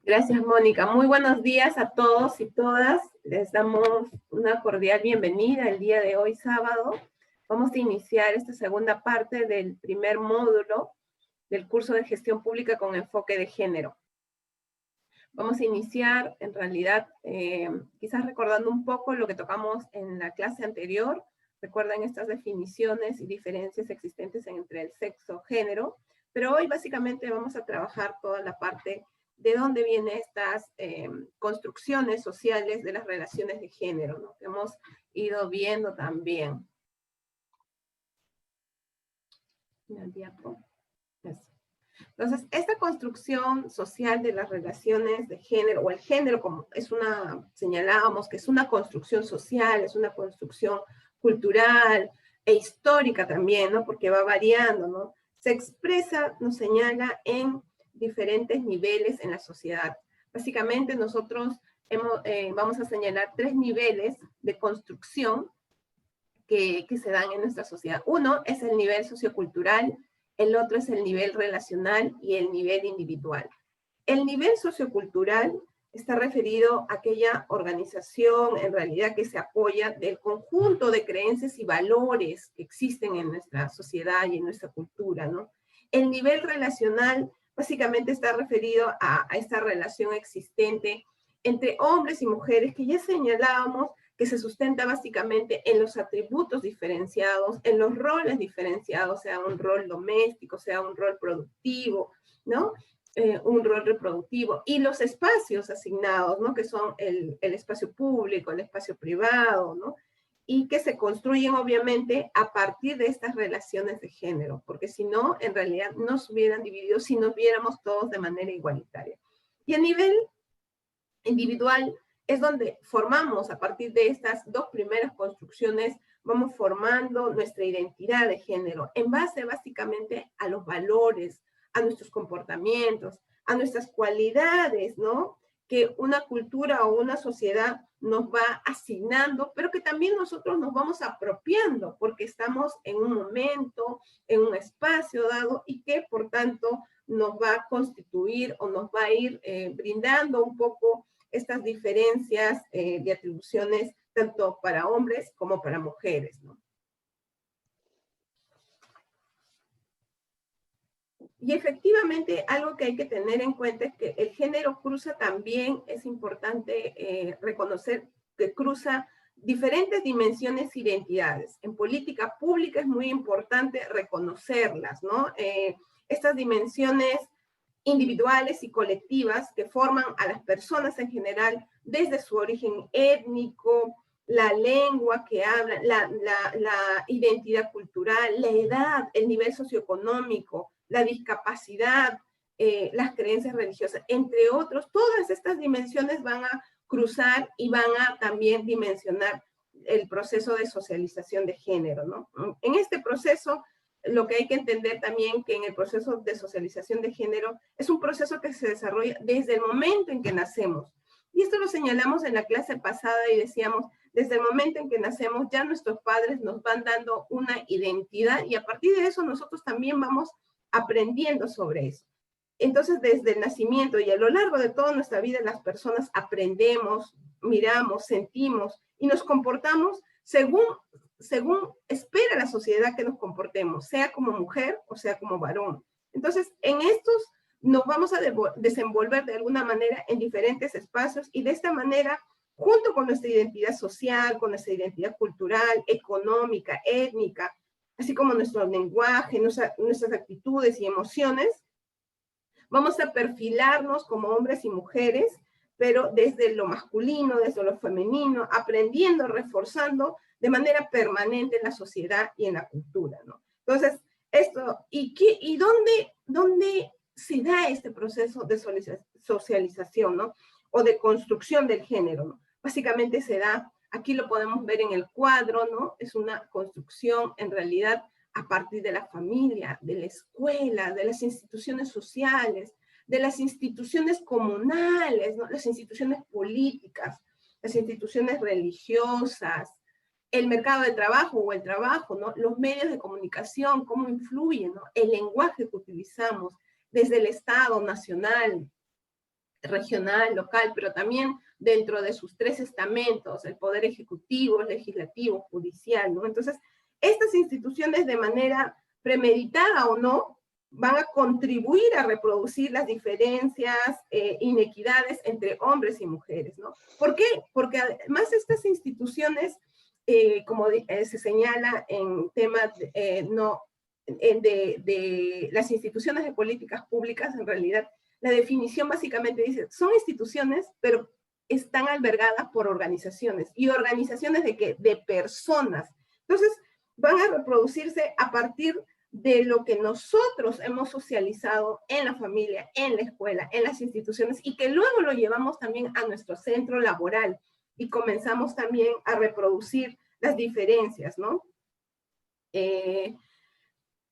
Gracias, Mónica. Muy buenos días a todos y todas. Les damos una cordial bienvenida el día de hoy, sábado. Vamos a iniciar esta segunda parte del primer módulo del curso de gestión pública con enfoque de género. Vamos a iniciar, en realidad, quizás recordando un poco lo que tocamos en la clase anterior. Recuerden estas definiciones y diferencias existentes entre el sexo, género, pero hoy básicamente vamos a trabajar toda la parte de dónde vienen estas construcciones sociales de las relaciones de género, ¿no? Que hemos ido viendo también. Entonces, esta construcción social de las relaciones de género, o el género como señalábamos que es una construcción social, es una construcción cultural e histórica también, ¿no? Porque va variando, ¿no? Se expresa, nos señala, en diferentes niveles en la sociedad. Básicamente nosotros vamos a señalar 3 niveles de construcción que se dan en nuestra sociedad. Uno es el nivel sociocultural, el otro es el nivel relacional y el nivel individual. El nivel sociocultural está referido a aquella organización, en realidad, que se apoya del conjunto de creencias y valores que existen en nuestra sociedad y en nuestra cultura, ¿no? El nivel relacional básicamente está referido a esta relación existente entre hombres y mujeres que ya señalábamos que se sustenta básicamente en los atributos diferenciados, en los roles diferenciados, sea un rol doméstico, sea un rol productivo, ¿no? Un rol reproductivo, y los espacios asignados, ¿no? Que son el espacio público, el espacio privado, ¿no? Y que se construyen obviamente a partir de estas relaciones de género, porque si no, en realidad no se hubieran dividido si nos viéramos todos de manera igualitaria. Y a nivel individual es donde formamos, a partir de estas 2 primeras construcciones, vamos formando nuestra identidad de género, en base básicamente a los valores, a nuestros comportamientos, a nuestras cualidades, ¿no? Que una cultura o una sociedad nos va asignando, pero que también nosotros nos vamos apropiando, porque estamos en un momento, en un espacio dado, y que por tanto nos va a constituir o nos va a ir brindando un poco estas diferencias de atribuciones tanto para hombres como para mujeres, ¿no? Y efectivamente, algo que hay que tener en cuenta es que el género cruza también, es importante reconocer que cruza diferentes dimensiones e identidades. En política pública es muy importante reconocerlas, ¿no? Estas dimensiones individuales y colectivas que forman a las personas en general desde su origen étnico, la lengua que hablan, la identidad cultural, la edad, el nivel socioeconómico, la discapacidad, las creencias religiosas, entre otros. Todas estas dimensiones van a cruzar y van a también dimensionar el proceso de socialización de género, ¿no? En este proceso, lo que hay que entender también que en el proceso de socialización de género es un proceso que se desarrolla desde el momento en que nacemos. Y esto lo señalamos en la clase pasada y decíamos, desde el momento en que nacemos ya nuestros padres nos van dando una identidad y a partir de eso nosotros también vamos aprendiendo sobre eso. Entonces, desde el nacimiento y a lo largo de toda nuestra vida, las personas aprendemos, miramos, sentimos y nos comportamos según espera la sociedad que nos comportemos, sea como mujer o sea como varón. Entonces, en estos nos vamos a desenvolver de alguna manera en diferentes espacios y de esta manera, junto con nuestra identidad social, con nuestra identidad cultural, económica, étnica, así como nuestro lenguaje, nuestras actitudes y emociones, vamos a perfilarnos como hombres y mujeres, pero desde lo masculino, desde lo femenino, aprendiendo, reforzando de manera permanente en la sociedad y en la cultura, ¿no? Entonces, esto, ¿y dónde se da este proceso de socialización, ¿no? O de construcción del género, ¿no? Básicamente se da, aquí lo podemos ver en el cuadro, ¿no? Es una construcción, en realidad, a partir de la familia, de la escuela, de las instituciones sociales, de las instituciones comunales, ¿no? Las instituciones políticas, las instituciones religiosas, el mercado de trabajo o el trabajo, ¿no? Los medios de comunicación, cómo influyen, ¿no? El lenguaje que utilizamos desde el Estado nacional, regional, local, pero también dentro de sus tres estamentos, el poder ejecutivo, legislativo, judicial, ¿no? Entonces, estas instituciones de manera premeditada o no, van a contribuir a reproducir las diferencias, inequidades entre hombres y mujeres, ¿no? ¿Por qué? Porque además estas instituciones, como se señala en temas de las instituciones de políticas públicas, en realidad, la definición básicamente dice, son instituciones, pero están albergadas por organizaciones. ¿Y organizaciones de qué? De personas. Entonces, van a reproducirse a partir de lo que nosotros hemos socializado en la familia, en la escuela, en las instituciones, y que luego lo llevamos también a nuestro centro laboral, y comenzamos también a reproducir las diferencias, ¿no?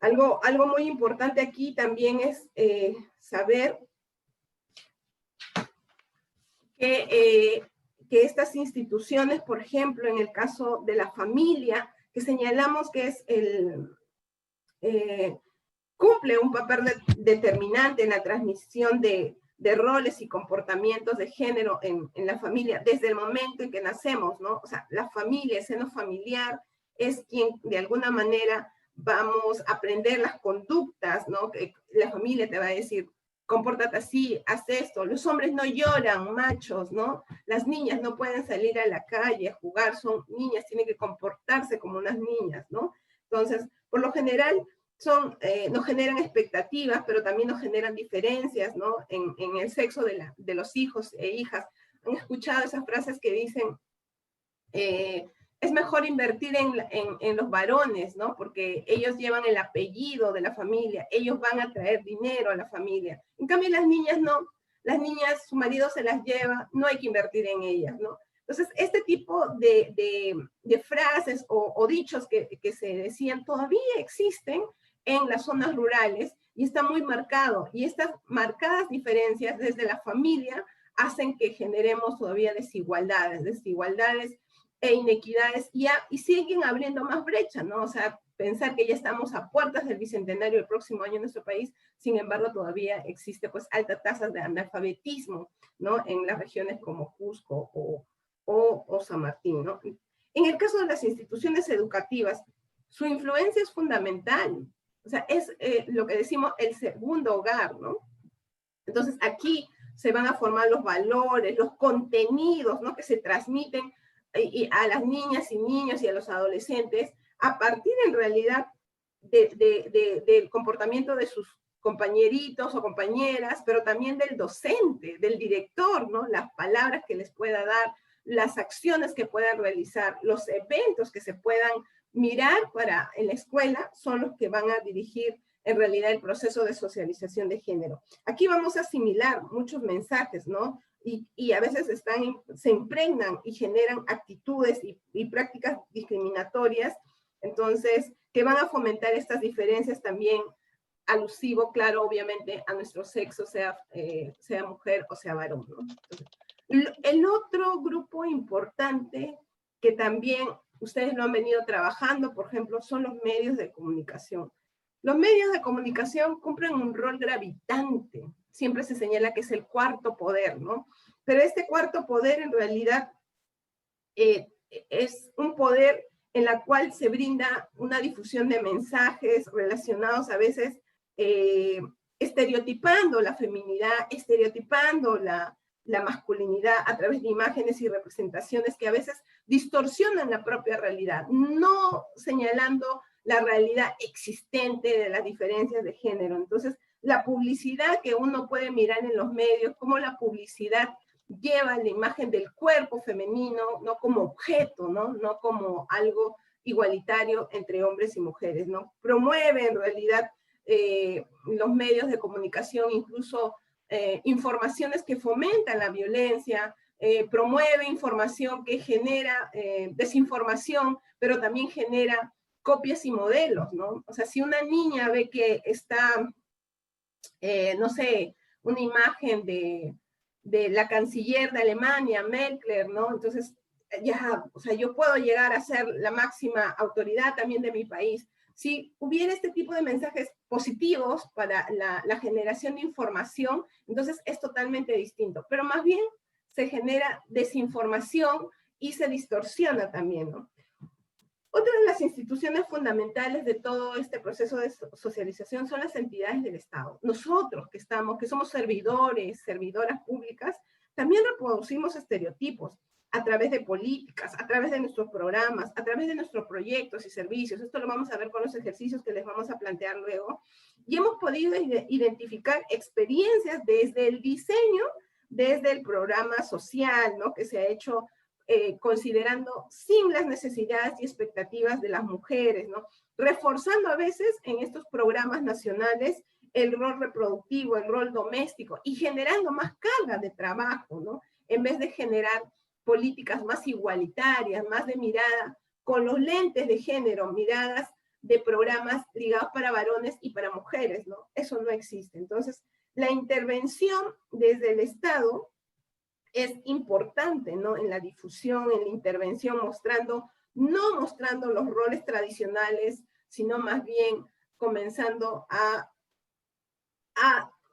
Algo muy importante aquí también es saber que estas instituciones, por ejemplo, en el caso de la familia, que señalamos que es cumple un papel determinante en la transmisión de roles y comportamientos de género en la familia, desde el momento en que nacemos, ¿no? O sea, la familia, el seno familiar, es quien de alguna manera vamos a aprender las conductas, ¿no? Que la familia te va a decir, compórtate así, haz esto. Los hombres no lloran, machos, ¿no? Las niñas no pueden salir a la calle a jugar, son niñas, tienen que comportarse como unas niñas, ¿no? Entonces, por lo general, nos generan expectativas, pero también nos generan diferencias, ¿no? En el sexo de los hijos e hijas. Han escuchado esas frases que dicen, es mejor invertir en los varones, ¿no? Porque ellos llevan el apellido de la familia, ellos van a traer dinero a la familia. En cambio, las niñas no. Las niñas, su marido se las lleva, no hay que invertir en ellas, ¿no? Entonces, este tipo de frases o dichos que se decían todavía existen en las zonas rurales y está muy marcado. Y estas marcadas diferencias desde la familia hacen que generemos todavía desigualdades e inequidades y siguen abriendo más brechas, ¿no? O sea, pensar que ya estamos a puertas del bicentenario del próximo año en nuestro país, sin embargo, todavía existe pues altas tasas de analfabetismo, ¿no? En las regiones como Cusco o San Martín, ¿no? En el caso de las instituciones educativas, su influencia es fundamental. O sea, es lo que decimos el segundo hogar, ¿no? Entonces, aquí se van a formar los valores, los contenidos, ¿no? Que se transmiten a las niñas y niños y a los adolescentes a partir, en realidad, del comportamiento de sus compañeritos o compañeras, pero también del docente, del director, ¿no? Las palabras que les pueda dar, las acciones que puedan realizar, los eventos que se puedan mirar en la escuela son los que van a dirigir en realidad el proceso de socialización de género. Aquí vamos a asimilar muchos mensajes, ¿no? Y a veces se impregnan y generan actitudes y prácticas discriminatorias, entonces, que van a fomentar estas diferencias también alusivo, claro, obviamente, a nuestro sexo, sea mujer o sea varón, ¿no? Entonces, el otro grupo importante que también ustedes lo han venido trabajando, por ejemplo, son los medios de comunicación. Los medios de comunicación cumplen un rol gravitante. Siempre se señala que es el cuarto poder, ¿no? Pero este cuarto poder en realidad es un poder en la cual se brinda una difusión de mensajes relacionados a veces estereotipando la feminidad, estereotipando la masculinidad a través de imágenes y representaciones que a veces distorsionan la propia realidad, no señalando la realidad existente de las diferencias de género. Entonces, la publicidad que uno puede mirar en los medios, como la publicidad lleva la imagen del cuerpo femenino, no como objeto, no como algo igualitario entre hombres y mujeres, ¿no? Promueve en realidad los medios de comunicación incluso informaciones que fomentan la violencia, promueve información que genera desinformación, pero también genera copias y modelos, ¿no? O sea, si una niña ve que está, no sé, una imagen de la canciller de Alemania, Merkel, ¿no? Entonces, ya, o sea, yo puedo llegar a ser la máxima autoridad también de mi país. Si hubiera este tipo de mensajes, positivos para la generación de información, entonces es totalmente distinto. Pero más bien se genera desinformación y se distorsiona también, ¿no? Otra de las instituciones fundamentales de todo este proceso de socialización son las entidades del Estado. Nosotros que somos servidores, servidoras públicas, también reproducimos estereotipos a través de políticas, a través de nuestros programas, a través de nuestros proyectos y servicios. Esto lo vamos a ver con los ejercicios que les vamos a plantear luego. Y hemos podido identificar experiencias desde el diseño, desde el programa social, ¿no?, que se ha hecho considerando sin las necesidades y expectativas de las mujeres, ¿no? Reforzando a veces en estos programas nacionales el rol reproductivo, el rol doméstico, y generando más carga de trabajo, ¿no? En vez de generar políticas más igualitarias, más de mirada con los lentes de género, miradas de programas ligados para varones y para mujeres, ¿no? Eso no existe. Entonces, la intervención desde el Estado es importante, ¿no? En la difusión, en la intervención, no mostrando los roles tradicionales, sino más bien comenzando a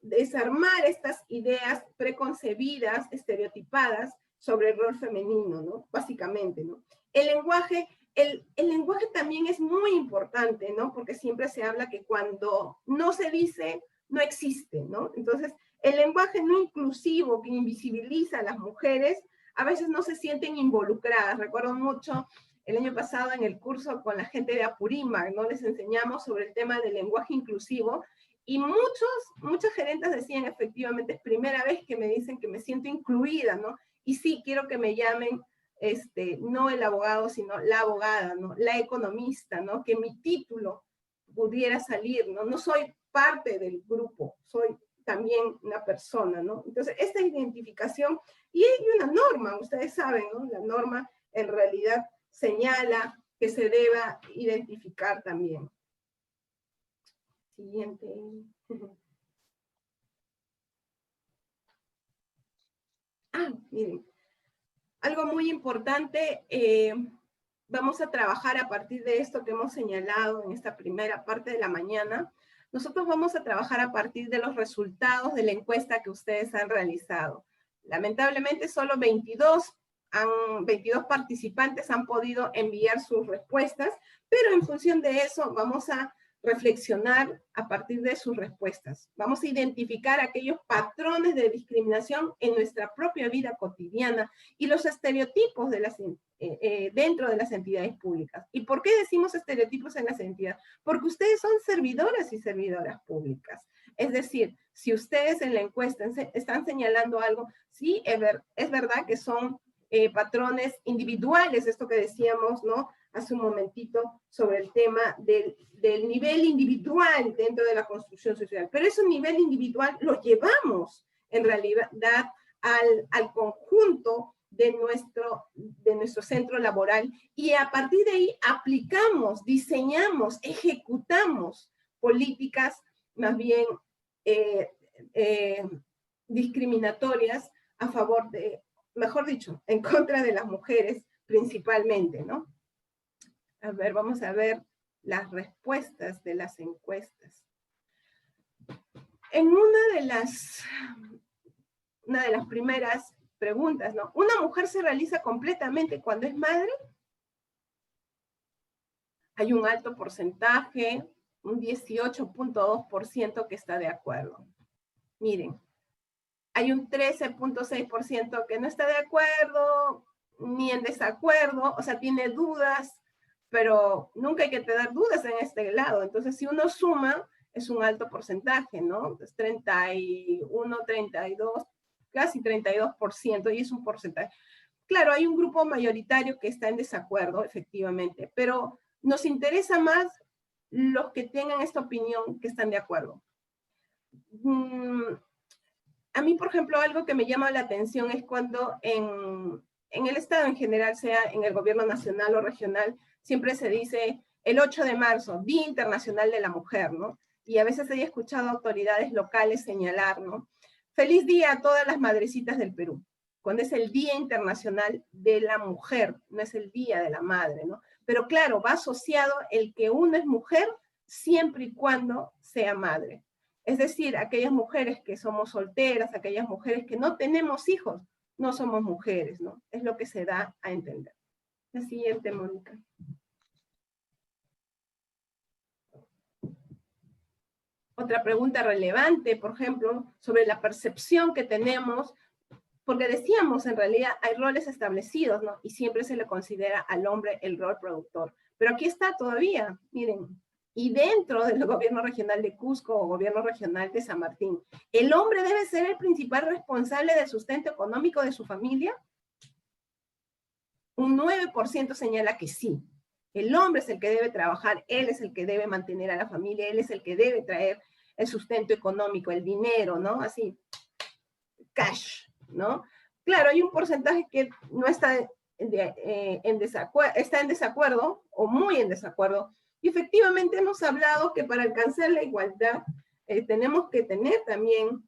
desarmar estas ideas preconcebidas, estereotipadas sobre el rol femenino, ¿no? Básicamente, ¿no? El lenguaje también es muy importante, ¿no? Porque siempre se habla que cuando no se dice, no existe, ¿no? Entonces, el lenguaje no inclusivo que invisibiliza a las mujeres, a veces no se sienten involucradas. Recuerdo mucho el año pasado en el curso con la gente de Apurímac, ¿no? Les enseñamos sobre el tema del lenguaje inclusivo, y muchas gerentes decían, efectivamente, es primera vez que me dicen que me siento incluida, ¿no? Y sí, quiero que me llamen, no el abogado, sino la abogada, ¿no? La economista, ¿no? Que mi título pudiera salir, ¿no? No soy parte del grupo, soy también una persona, ¿no? Entonces, esta identificación, y hay una norma, ustedes saben, ¿no? La norma en realidad señala que se deba identificar también. Siguiente. Miren, algo muy importante, vamos a trabajar a partir de esto que hemos señalado en esta primera parte de la mañana. Nosotros vamos a trabajar a partir de los resultados de la encuesta que ustedes han realizado. Lamentablemente solo 22 participantes han podido enviar sus respuestas, pero en función de eso vamos a reflexionar a partir de sus respuestas. Vamos a identificar aquellos patrones de discriminación en nuestra propia vida cotidiana y los estereotipos dentro de las entidades públicas. ¿Y por qué decimos estereotipos en las entidades? Porque ustedes son servidoras y servidoras públicas. Es decir, si ustedes en la encuesta están señalando algo, sí, es verdad que son patrones individuales, esto que decíamos, ¿no?, hace un momentito sobre el tema del nivel individual dentro de la construcción social. Pero ese nivel individual lo llevamos en realidad al conjunto de nuestro centro laboral, y a partir de ahí aplicamos, diseñamos, ejecutamos políticas más bien discriminatorias a favor de, mejor dicho, en contra de las mujeres principalmente, ¿no? A ver, vamos a ver las respuestas de las encuestas. En una de las primeras preguntas, ¿no? ¿Una mujer se realiza completamente cuando es madre? Hay un alto porcentaje, un 18.2% que está de acuerdo. Miren, hay un 13.6% que no está de acuerdo, ni en desacuerdo, o sea, tiene dudas, pero nunca hay que tener dudas en este lado. Entonces, si uno suma, es un alto porcentaje, ¿no? Es 31, 32, casi 32%, y es un porcentaje. Claro, hay un grupo mayoritario que está en desacuerdo, efectivamente, pero nos interesa más los que tengan esta opinión que están de acuerdo. A mí, por ejemplo, algo que me llama la atención es cuando en el Estado en general, sea en el gobierno nacional o regional, siempre se dice el 8 de marzo, Día Internacional de la Mujer, ¿no? Y a veces he escuchado autoridades locales señalar, ¿no? Feliz día a todas las madrecitas del Perú, cuando es el Día Internacional de la Mujer, no es el Día de la Madre, ¿no? Pero claro, va asociado el que uno es mujer, siempre y cuando sea madre. Es decir, aquellas mujeres que somos solteras, aquellas mujeres que no tenemos hijos, no somos mujeres, ¿no? Es lo que se da a entender. La siguiente, Mónica. Otra pregunta relevante, por ejemplo, sobre la percepción que tenemos, porque decíamos, en realidad, hay roles establecidos, ¿no? Y siempre se le considera al hombre el rol productor. Pero aquí está todavía, miren, y dentro del gobierno regional de Cusco o gobierno regional de San Martín, ¿el hombre debe ser el principal responsable del sustento económico de su familia? Un 9% señala que sí. El hombre es el que debe trabajar, él es el que debe mantener a la familia, él es el que debe traer el sustento económico, el dinero, ¿no? Así, cash, ¿no? Claro, hay un porcentaje que no está está en desacuerdo o muy en desacuerdo. Y efectivamente hemos hablado que para alcanzar la igualdad tenemos que tener también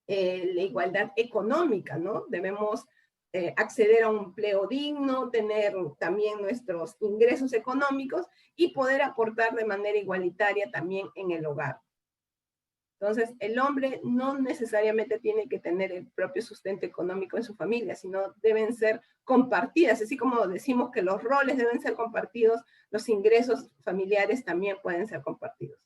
la igualdad económica, ¿no? Debemos acceder a un empleo digno, tener también nuestros ingresos económicos y poder aportar de manera igualitaria también en el hogar. Entonces, el hombre no necesariamente tiene que tener el propio sustento económico en su familia, sino deben ser compartidas, así como decimos que los roles deben ser compartidos, los ingresos familiares también pueden ser compartidos.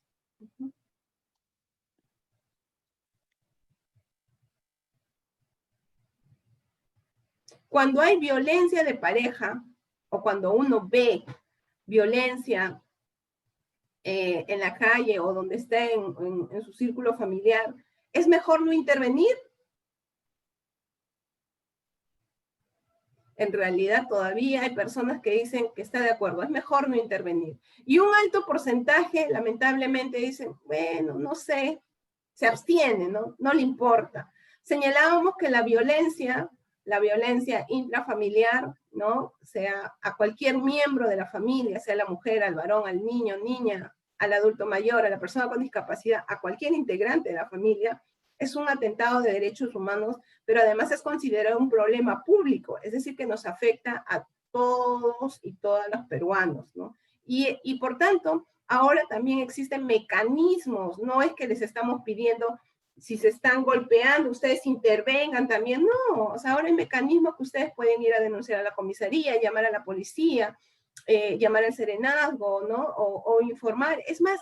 Cuando hay violencia de pareja, o cuando uno ve violencia en la calle o donde está en su círculo familiar, ¿es mejor no intervenir? En realidad todavía hay personas que dicen que está de acuerdo, es mejor no intervenir. Y un alto porcentaje, lamentablemente, dicen, bueno, no sé, se abstiene, ¿no? No le importa. Señalábamos que la violencia intrafamiliar, ¿no? Sea a cualquier miembro de la familia, sea la mujer, al varón, al niño, niña, al adulto mayor, a la persona con discapacidad, a cualquier integrante de la familia, es un atentado de derechos humanos, pero además es considerado un problema público, es decir, que nos afecta a todos y todas los peruanos, ¿no? Y por tanto, ahora también existen mecanismos, no es que les estamos pidiendo, si se están golpeando, ustedes intervengan también, no, o sea, ahora hay mecanismos que ustedes pueden ir a denunciar a la comisaría, llamar a la policía, llamar al serenazgo, ¿no? O informar. Es más,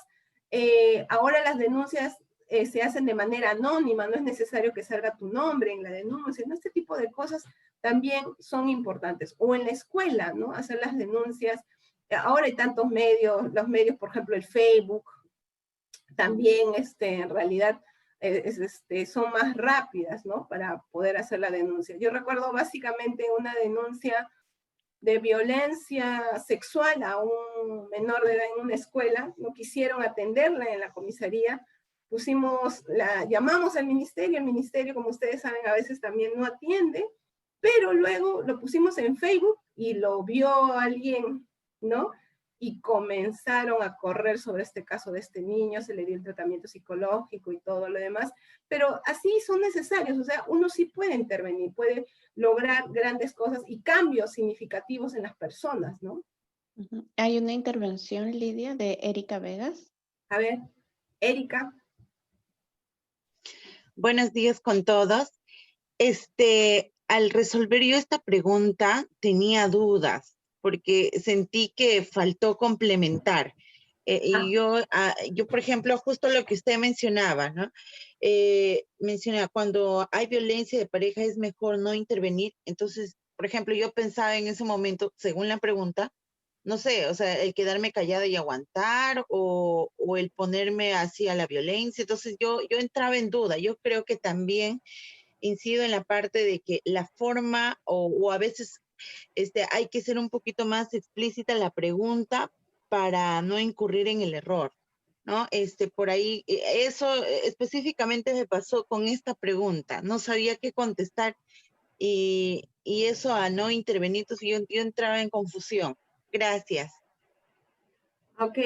ahora las denuncias se hacen de manera anónima, no es necesario que salga tu nombre en la denuncia, ¿no? Este tipo de cosas también son importantes. O en la escuela, ¿no? Hacer las denuncias. Ahora hay tantos medios, los medios, por ejemplo, el Facebook, también en realidad son más rápidas, ¿no? Para poder hacer la denuncia. Yo recuerdo básicamente una denuncia de violencia sexual a un menor de edad en una escuela, no quisieron atenderla en la comisaría, llamamos al ministerio, el ministerio, como ustedes saben, a veces también no atiende, pero luego lo pusimos en Facebook y lo vio alguien, ¿no? Y comenzaron a correr sobre este caso de este niño, se le dio el tratamiento psicológico y todo lo demás, pero así son necesarios, o sea, uno sí puede intervenir, puede lograr grandes cosas y cambios significativos en las personas, ¿no? Hay una intervención, Lidia, de Erika Vegas. A ver, Erika. Buenos días con todos. Al resolver yo esta pregunta, tenía dudas, porque sentí que faltó complementar. Yo, por ejemplo, justo lo que usted mencionaba, ¿no? Menciona, cuando hay violencia de pareja es mejor no intervenir. Entonces, por ejemplo, yo pensaba en ese momento, según la pregunta, no sé, o sea, el quedarme callada y aguantar o el ponerme así a la violencia. Entonces, yo entraba en duda. Yo creo que también incido en la parte de que la forma o a veces hay que ser un poquito más explícita la pregunta para no incurrir en el error, ¿no? Por ahí, eso específicamente me pasó con esta pregunta. No sabía qué contestar y eso a no intervenir, entonces yo entraba en confusión. Gracias. Ok.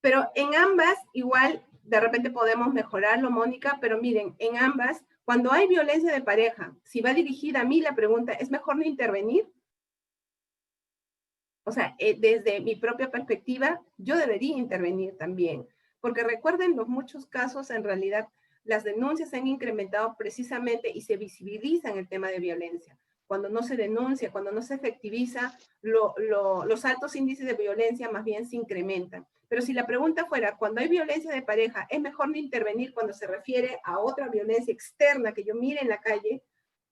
Pero en ambas, igual, de repente podemos mejorarlo, Mónica, pero miren, en ambas, cuando hay violencia de pareja, si va dirigida a mí la pregunta, ¿es mejor no intervenir? O sea, desde mi propia perspectiva, yo debería intervenir también. Porque recuerden los muchos casos, en realidad, las denuncias se han incrementado precisamente y se visibiliza en el tema de violencia. Cuando no se denuncia, cuando no se efectiviza, los altos índices de violencia más bien se incrementan. Pero si la pregunta fuera, cuando hay violencia de pareja, ¿es mejor no intervenir cuando se refiere a otra violencia externa que yo mire en la calle?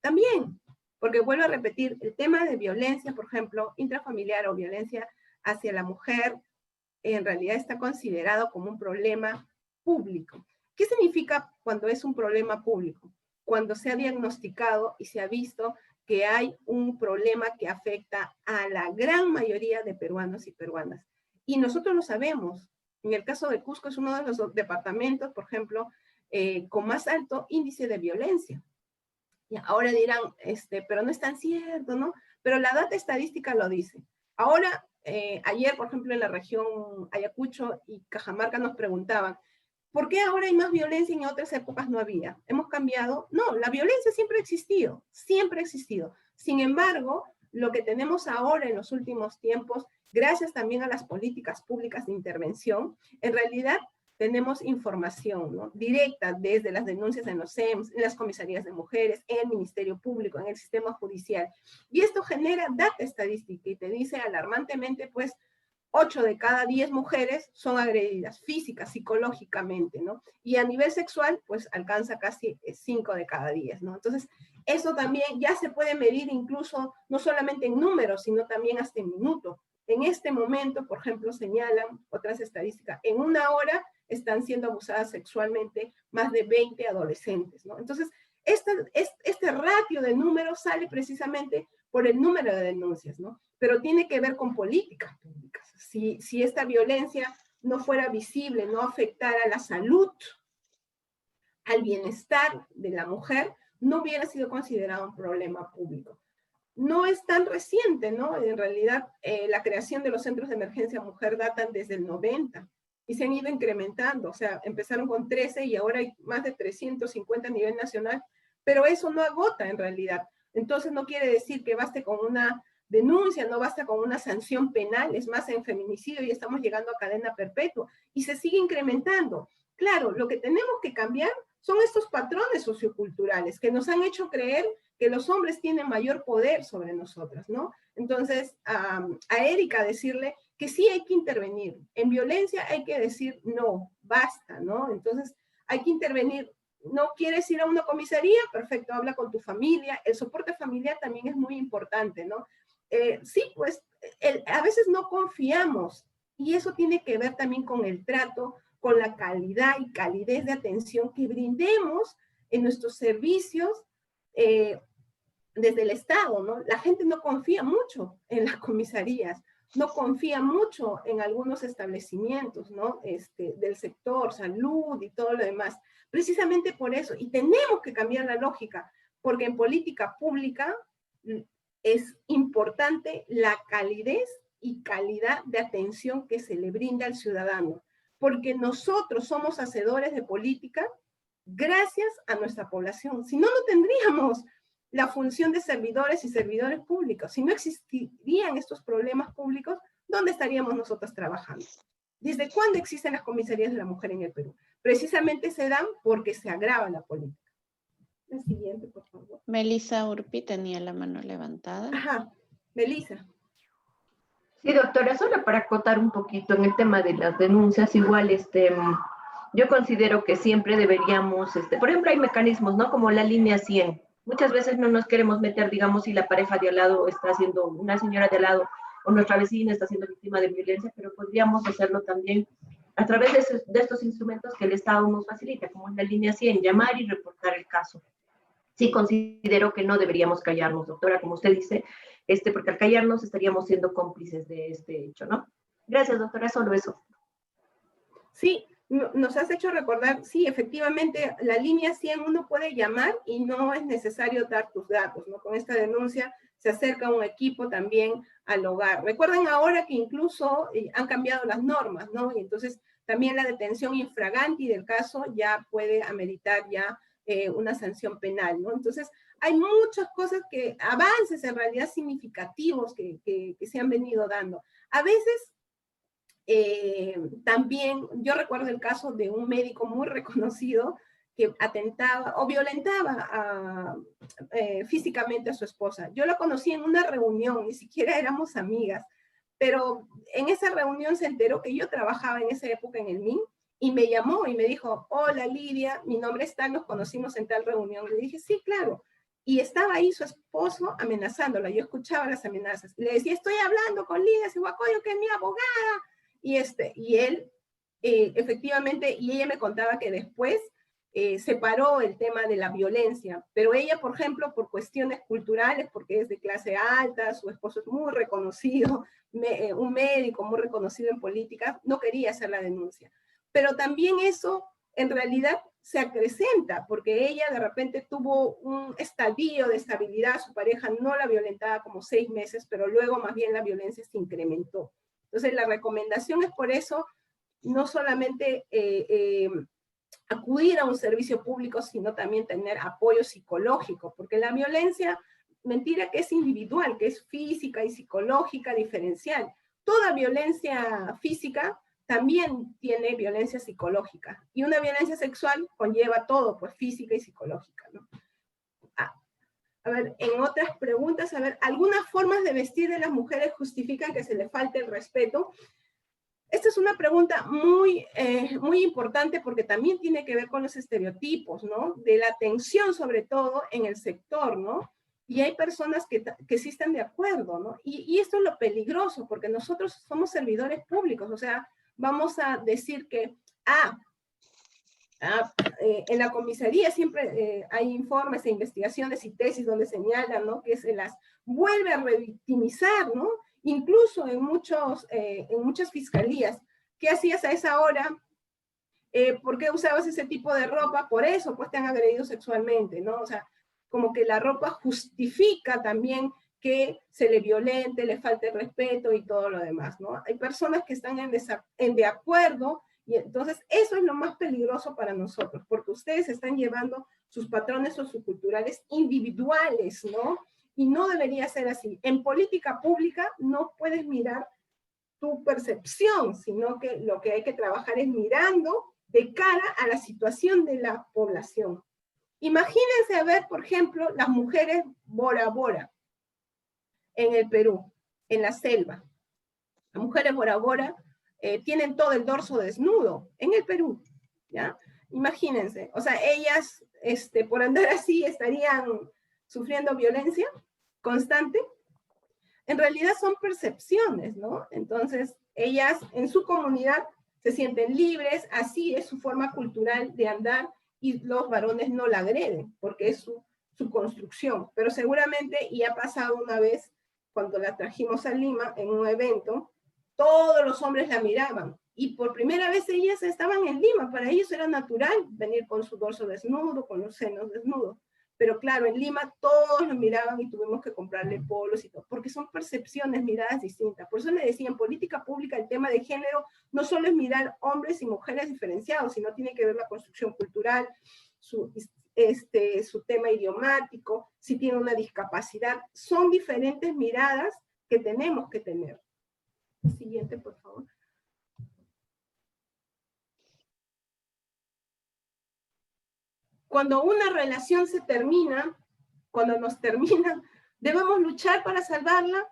También, porque vuelvo a repetir, el tema de violencia, por ejemplo, intrafamiliar o violencia hacia la mujer, en realidad está considerado como un problema público. ¿Qué significa cuando es un problema público? Cuando se ha diagnosticado y se ha visto que hay un problema que afecta a la gran mayoría de peruanos y peruanas. Y nosotros lo sabemos. En el caso de Cusco es uno de los departamentos, por ejemplo, con más alto índice de violencia. Y ahora dirán, pero no es tan cierto, ¿no? Pero la data estadística lo dice. Ahora, ayer, por ejemplo, en la región Ayacucho y Cajamarca nos preguntaban, ¿por qué ahora hay más violencia y en otras épocas no había? ¿Hemos cambiado? No, la violencia siempre ha existido, siempre ha existido. Sin embargo, lo que tenemos ahora en los últimos tiempos, gracias también a las políticas públicas de intervención, en realidad tenemos información, ¿no?, directa desde las denuncias en los SEMS, en las comisarías de mujeres, en el Ministerio Público, en el sistema judicial. Y esto genera data estadística y te dice alarmantemente, pues, 8 de cada 10 mujeres son agredidas física, psicológicamente, ¿no? Y a nivel sexual, pues alcanza casi 5 de cada 10, ¿no? Entonces, eso también ya se puede medir incluso no solamente en números, sino también hasta en minutos. En este momento, por ejemplo, señalan otras estadísticas, en una hora están siendo abusadas sexualmente más de 20 adolescentes, ¿no? Entonces, este ratio de números sale precisamente por el número de denuncias, ¿no? Pero tiene que ver con políticas públicas. Si esta violencia no fuera visible, no afectara a la salud, al bienestar de la mujer, no hubiera sido considerado un problema público. No es tan reciente, ¿no? En realidad, la creación de los centros de emergencia mujer datan desde el 90 y se han ido incrementando. O sea, empezaron con 13 y ahora hay más de 350 a nivel nacional, pero eso no agota en realidad. Entonces no quiere decir que baste con una denuncia, no basta con una sanción penal, es más, en feminicidio ya estamos llegando a cadena perpetua y se sigue incrementando. Claro, lo que tenemos que cambiar son estos patrones socioculturales que nos han hecho creer que los hombres tienen mayor poder sobre nosotras, ¿no? Entonces, a Erika decirle que sí hay que intervenir. En violencia hay que decir no, basta, ¿no? Entonces, hay que intervenir. ¿No quieres ir a una comisaría? Perfecto, habla con tu familia. El soporte familiar también es muy importante, ¿no? Sí, pues a veces no confiamos y eso tiene que ver también con el trato, con la calidad y calidez de atención que brindemos en nuestros servicios desde el Estado, ¿no? La gente no confía mucho en las comisarías, no confía mucho en algunos establecimientos, ¿no? Del sector, salud y todo lo demás. Precisamente por eso, y tenemos que cambiar la lógica, porque en política pública es importante la calidez y calidad de atención que se le brinda al ciudadano, porque nosotros somos hacedores de política gracias a nuestra población. Si no, no tendríamos la función de servidores y servidores públicos. Si no existirían estos problemas públicos, ¿dónde estaríamos nosotros trabajando? ¿Desde cuándo existen las comisarías de la mujer en el Perú? Precisamente se dan porque se agrava la política. La siguiente, por favor. Melissa Urpi tenía la mano levantada. Ajá, Melissa. Sí, doctora, solo para acotar un poquito en el tema de las denuncias, igual, yo considero que siempre deberíamos, por ejemplo, hay mecanismos, ¿no? Como la línea 100. Muchas veces no nos queremos meter, digamos, si la pareja de al lado está siendo, una señora de al lado o nuestra vecina está siendo víctima de violencia, pero podríamos hacerlo también a través de estos instrumentos que el Estado nos facilita, como la línea 100, llamar y reportar el caso. Sí considero que no deberíamos callarnos, doctora, como usted dice, porque al callarnos estaríamos siendo cómplices de este hecho, ¿no? Gracias, doctora, solo eso. Sí, nos has hecho recordar, sí, efectivamente, la línea 100 uno puede llamar y no es necesario dar tus datos, ¿no? Con esta denuncia se acerca un equipo también al hogar. Recuerden ahora que incluso han cambiado las normas, ¿no? Y entonces también la detención infraganti del caso ya puede ameritar ya una sanción penal, ¿no? Entonces, hay muchas cosas avances en realidad significativos que se han venido dando. A veces, también, yo recuerdo el caso de un médico muy reconocido que atentaba o violentaba físicamente a su esposa. Yo la conocí en una reunión, ni siquiera éramos amigas, pero en esa reunión se enteró que yo trabajaba en esa época en el MIN, y me llamó y me dijo, hola Lidia, mi nombre es tal, nos conocimos en tal reunión. Le dije, sí, claro. Y estaba ahí su esposo amenazándola, yo escuchaba las amenazas. Y le decía, estoy hablando con Lidia Sihuacoyo, que es mi abogada. Y él, efectivamente, y ella me contaba que después separó el tema de la violencia, pero ella, por ejemplo, por cuestiones culturales, porque es de clase alta, su esposo es muy reconocido, un médico muy reconocido en política, no quería hacer la denuncia. Pero también eso, en realidad, se acrecenta, porque ella de repente tuvo un estadio de estabilidad, su pareja no la violentaba como 6 meses, pero luego más bien la violencia se incrementó. Entonces, la recomendación es por eso, no solamente acudir a un servicio público, sino también tener apoyo psicológico, porque la violencia, mentira que es individual, que es física y psicológica diferencial. Toda violencia física también tiene violencia psicológica, y una violencia sexual conlleva todo, pues física y psicológica, ¿no? A ver, en otras preguntas, a ver, ¿algunas formas de vestir de las mujeres justifican que se le falte el respeto? Esta es una pregunta muy importante, porque también tiene que ver con los estereotipos, ¿no? De la atención, sobre todo, en el sector, ¿no? Y hay personas que sí están de acuerdo, ¿no? Y esto es lo peligroso, porque nosotros somos servidores públicos, o sea, vamos a decir que, en la comisaría siempre hay informes e investigaciones y tesis donde señalan, ¿no?, que se las vuelve a revictimizar, ¿no? Incluso en muchas fiscalías. ¿Qué hacías a esa hora? ¿Por qué usabas ese tipo de ropa? Por eso, pues te han agredido sexualmente, ¿no? O sea, como que la ropa justifica también que se le violente, le falte el respeto y todo lo demás, ¿no? Hay personas que están en de acuerdo, y entonces eso es lo más peligroso para nosotros, porque ustedes están llevando sus patrones socioculturales individuales, ¿no? Y no debería ser así. En política pública no puedes mirar tu percepción, sino que lo que hay que trabajar es mirando de cara a la situación de la población. Imagínense a ver, por ejemplo, las mujeres Bora Bora en el Perú, en la selva. Las mujeres Bora Bora tienen todo el dorso desnudo en el Perú, ¿ya? Imagínense, o sea, ellas por andar así estarían sufriendo violencia constante. En realidad son percepciones, ¿no? Entonces, ellas en su comunidad se sienten libres, así es su forma cultural de andar, y los varones no la agreden, porque es su construcción. Pero seguramente, y ha pasado una vez, cuando la trajimos a Lima en un evento, todos los hombres la miraban, y por primera vez ellas estaban en Lima, para ellos era natural venir con su dorso desnudo, con los senos desnudos. Pero claro, en Lima todos lo miraban y tuvimos que comprarle polos y todo, porque son percepciones, miradas distintas. Por eso le decía, en política pública el tema de género no solo es mirar hombres y mujeres diferenciados, sino tiene que ver la construcción cultural, su tema idiomático, si tiene una discapacidad. Son diferentes miradas que tenemos que tener. Siguiente, por favor. Cuando una relación se termina, cuando nos termina, ¿debemos luchar para salvarla?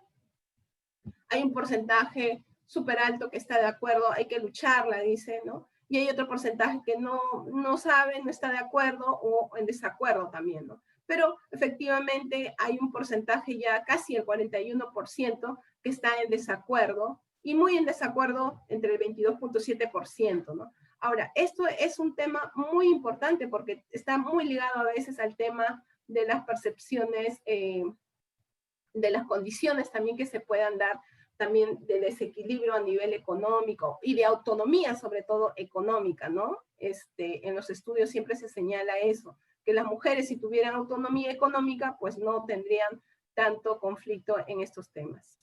Hay un porcentaje súper alto que está de acuerdo, hay que lucharla, dice, ¿no? Y hay otro porcentaje que no sabe, no está de acuerdo, o en desacuerdo también, ¿no? Pero efectivamente hay un porcentaje ya casi el 41% que está en desacuerdo, y muy en desacuerdo entre el 22.7%, ¿no? Ahora, esto es un tema muy importante porque está muy ligado a veces al tema de las percepciones, de las condiciones también que se puedan dar, también de desequilibrio a nivel económico y de autonomía, sobre todo económica, ¿no? En los estudios siempre se señala eso, que las mujeres, si tuvieran autonomía económica, pues no tendrían tanto conflicto en estos temas.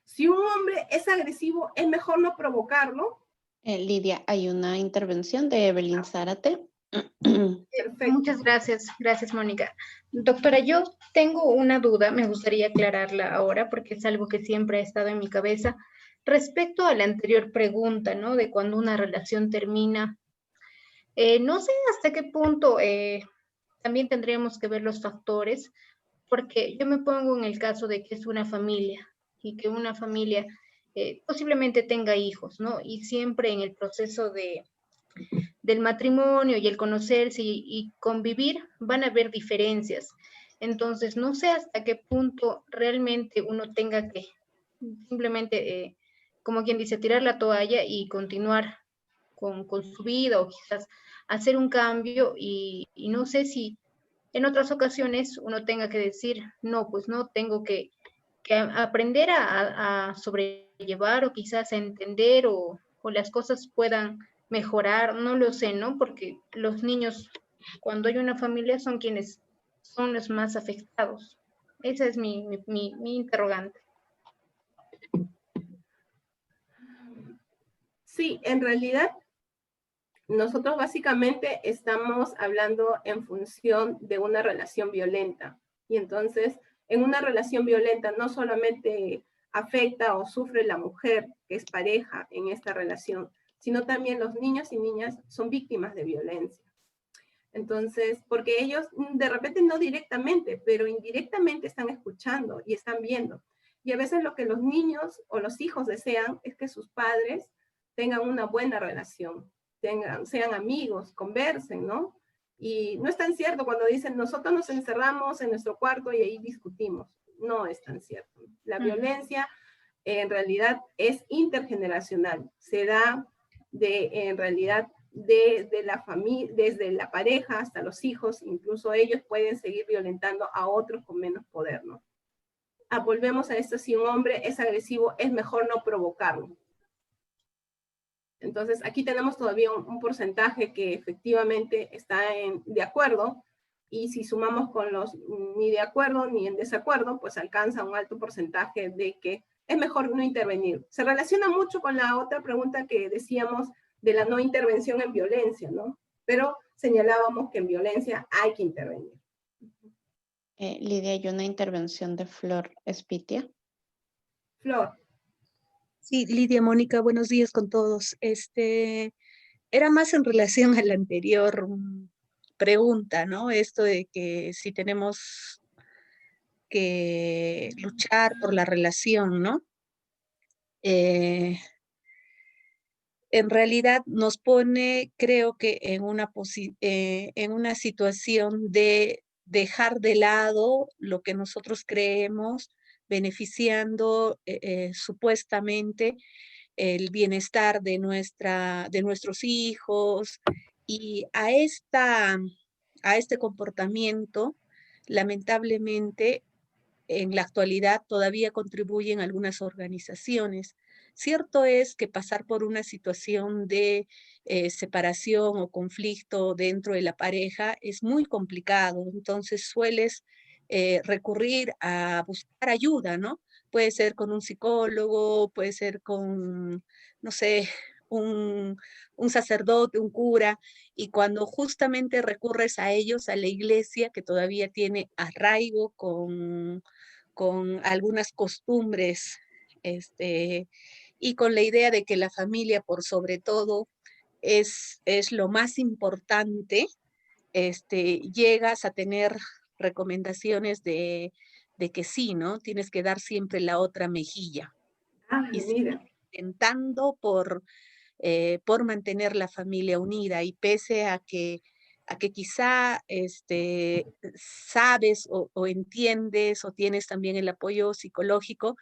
Si un hombre es agresivo, es mejor no provocarlo. Lidia, hay una intervención de Evelyn Zárate. Perfecto. Muchas gracias Mónica. Doctora, yo tengo una duda, me gustaría aclararla ahora porque es algo que siempre ha estado en mi cabeza respecto a la anterior pregunta, ¿no? De cuando una relación termina. No sé hasta qué punto también tendríamos que ver los factores, porque yo me pongo en el caso de que es una familia y que una familia posiblemente tenga hijos, ¿no? Y siempre en el proceso del matrimonio y el conocerse y convivir van a haber diferencias. Entonces, no sé hasta qué punto realmente uno tenga que simplemente, como quien dice, tirar la toalla y continuar con su vida o quizás hacer un cambio y no sé si en otras ocasiones uno tenga que decir, no, pues no, tengo que aprender a sobrellevar o quizás a entender o las cosas puedan mejorar, no lo sé, ¿no? Porque los niños, cuando hay una familia, son quienes son los más afectados. Esa es mi interrogante. Sí, en realidad, nosotros básicamente estamos hablando en función de una relación violenta. Y entonces, en una relación violenta no solamente afecta o sufre la mujer que es pareja en esta relación, sino también los niños y niñas son víctimas de violencia. Entonces, porque ellos de repente no directamente, pero indirectamente están escuchando y están viendo. Y a veces lo que los niños o los hijos desean es que sus padres tengan una buena relación, sean amigos, conversen, ¿no? Y no es tan cierto cuando dicen nosotros nos encerramos en nuestro cuarto y ahí discutimos. No es tan cierto. La violencia en realidad es intergeneracional. Se da en realidad desde la familia, desde la pareja hasta los hijos, incluso ellos pueden seguir violentando a otros con menos poder, ¿no? Volvemos a esto, si un hombre es agresivo, es mejor no provocarlo. Entonces, aquí tenemos todavía un porcentaje que efectivamente está de acuerdo, y si sumamos con los ni de acuerdo ni en desacuerdo, pues alcanza un alto porcentaje de que es mejor no intervenir. Se relaciona mucho con la otra pregunta que decíamos de la no intervención en violencia, ¿no? Pero señalábamos que en violencia hay que intervenir. Lidia, hay una intervención de Flor Espitia. Flor. Sí, Lidia, Mónica, buenos días con todos. Era más en relación a la anterior pregunta, ¿no? Esto de que si tenemos que luchar por la relación, ¿no? En realidad nos pone, creo que en una situación de dejar de lado lo que nosotros creemos, beneficiando supuestamente el bienestar de nuestros hijos, y a este comportamiento, lamentablemente, en la actualidad todavía contribuyen algunas organizaciones. Cierto es que pasar por una situación de separación o conflicto dentro de la pareja es muy complicado, entonces sueles recurrir a buscar ayuda, ¿no? Puede ser con un psicólogo, puede ser con, no sé, un sacerdote, un cura, y cuando justamente recurres a ellos, a la iglesia, que todavía tiene arraigo con algunas costumbres, y con la idea de que la familia, por sobre todo, es lo más importante, llegas a tener recomendaciones de que sí, ¿no? Tienes que dar siempre la otra mejilla. Y Mira. intentando por mantener la familia unida, y pese a que quizá sabes o entiendes o tienes también el apoyo psicológico,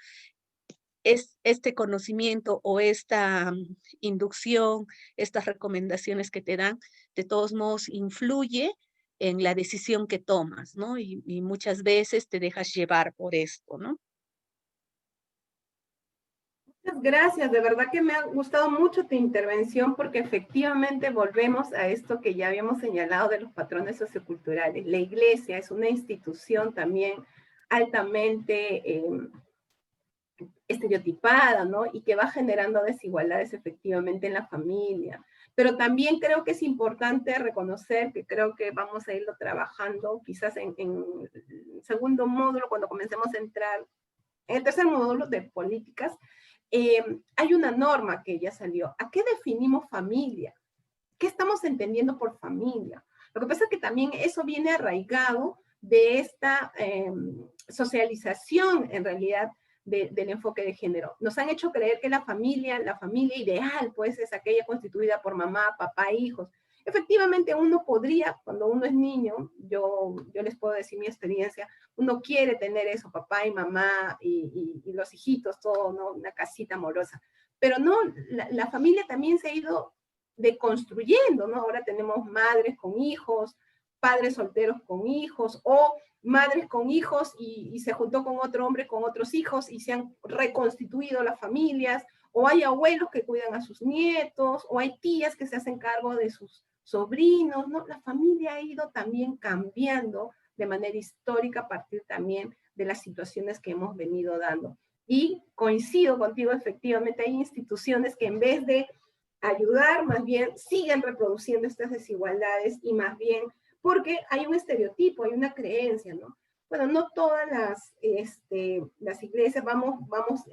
es este conocimiento o esta inducción, estas recomendaciones que te dan, de todos modos influye en la decisión que tomas, ¿no? Y muchas veces te dejas llevar por esto, ¿no? Muchas gracias, de verdad que me ha gustado mucho tu intervención, porque efectivamente volvemos a esto que ya habíamos señalado de los patrones socioculturales. La iglesia es una institución también altamente estereotipada, ¿no? Y que va generando desigualdades efectivamente en la familia. Pero también creo que es importante reconocer, que creo que vamos a irlo trabajando quizás en el segundo módulo, cuando comencemos a entrar en el tercer módulo de políticas, hay una norma que ya salió. ¿A qué definimos familia? ¿Qué estamos entendiendo por familia? Lo que pasa es que también eso viene arraigado de esta socialización, en realidad, del enfoque de género. Nos han hecho creer que la familia ideal, pues, es aquella constituida por mamá, papá, hijos. Efectivamente, uno podría, cuando uno es niño, yo les puedo decir mi experiencia, uno quiere tener eso, papá y mamá y los hijitos, todo, ¿no? Una casita amorosa. Pero no, la familia también se ha ido deconstruyendo, ¿no? Ahora tenemos madres con hijos, padres solteros con hijos, o madres con hijos y se juntó con otro hombre con otros hijos y se han reconstituido las familias, o hay abuelos que cuidan a sus nietos, o hay tías que se hacen cargo de sus sobrinos, ¿no? La familia ha ido también cambiando de manera histórica a partir también de las situaciones que hemos venido dando. Y coincido contigo, efectivamente, hay instituciones que en vez de ayudar, más bien siguen reproduciendo estas desigualdades y más bien porque hay un estereotipo, hay una creencia, ¿no? Bueno, no todas las iglesias vamos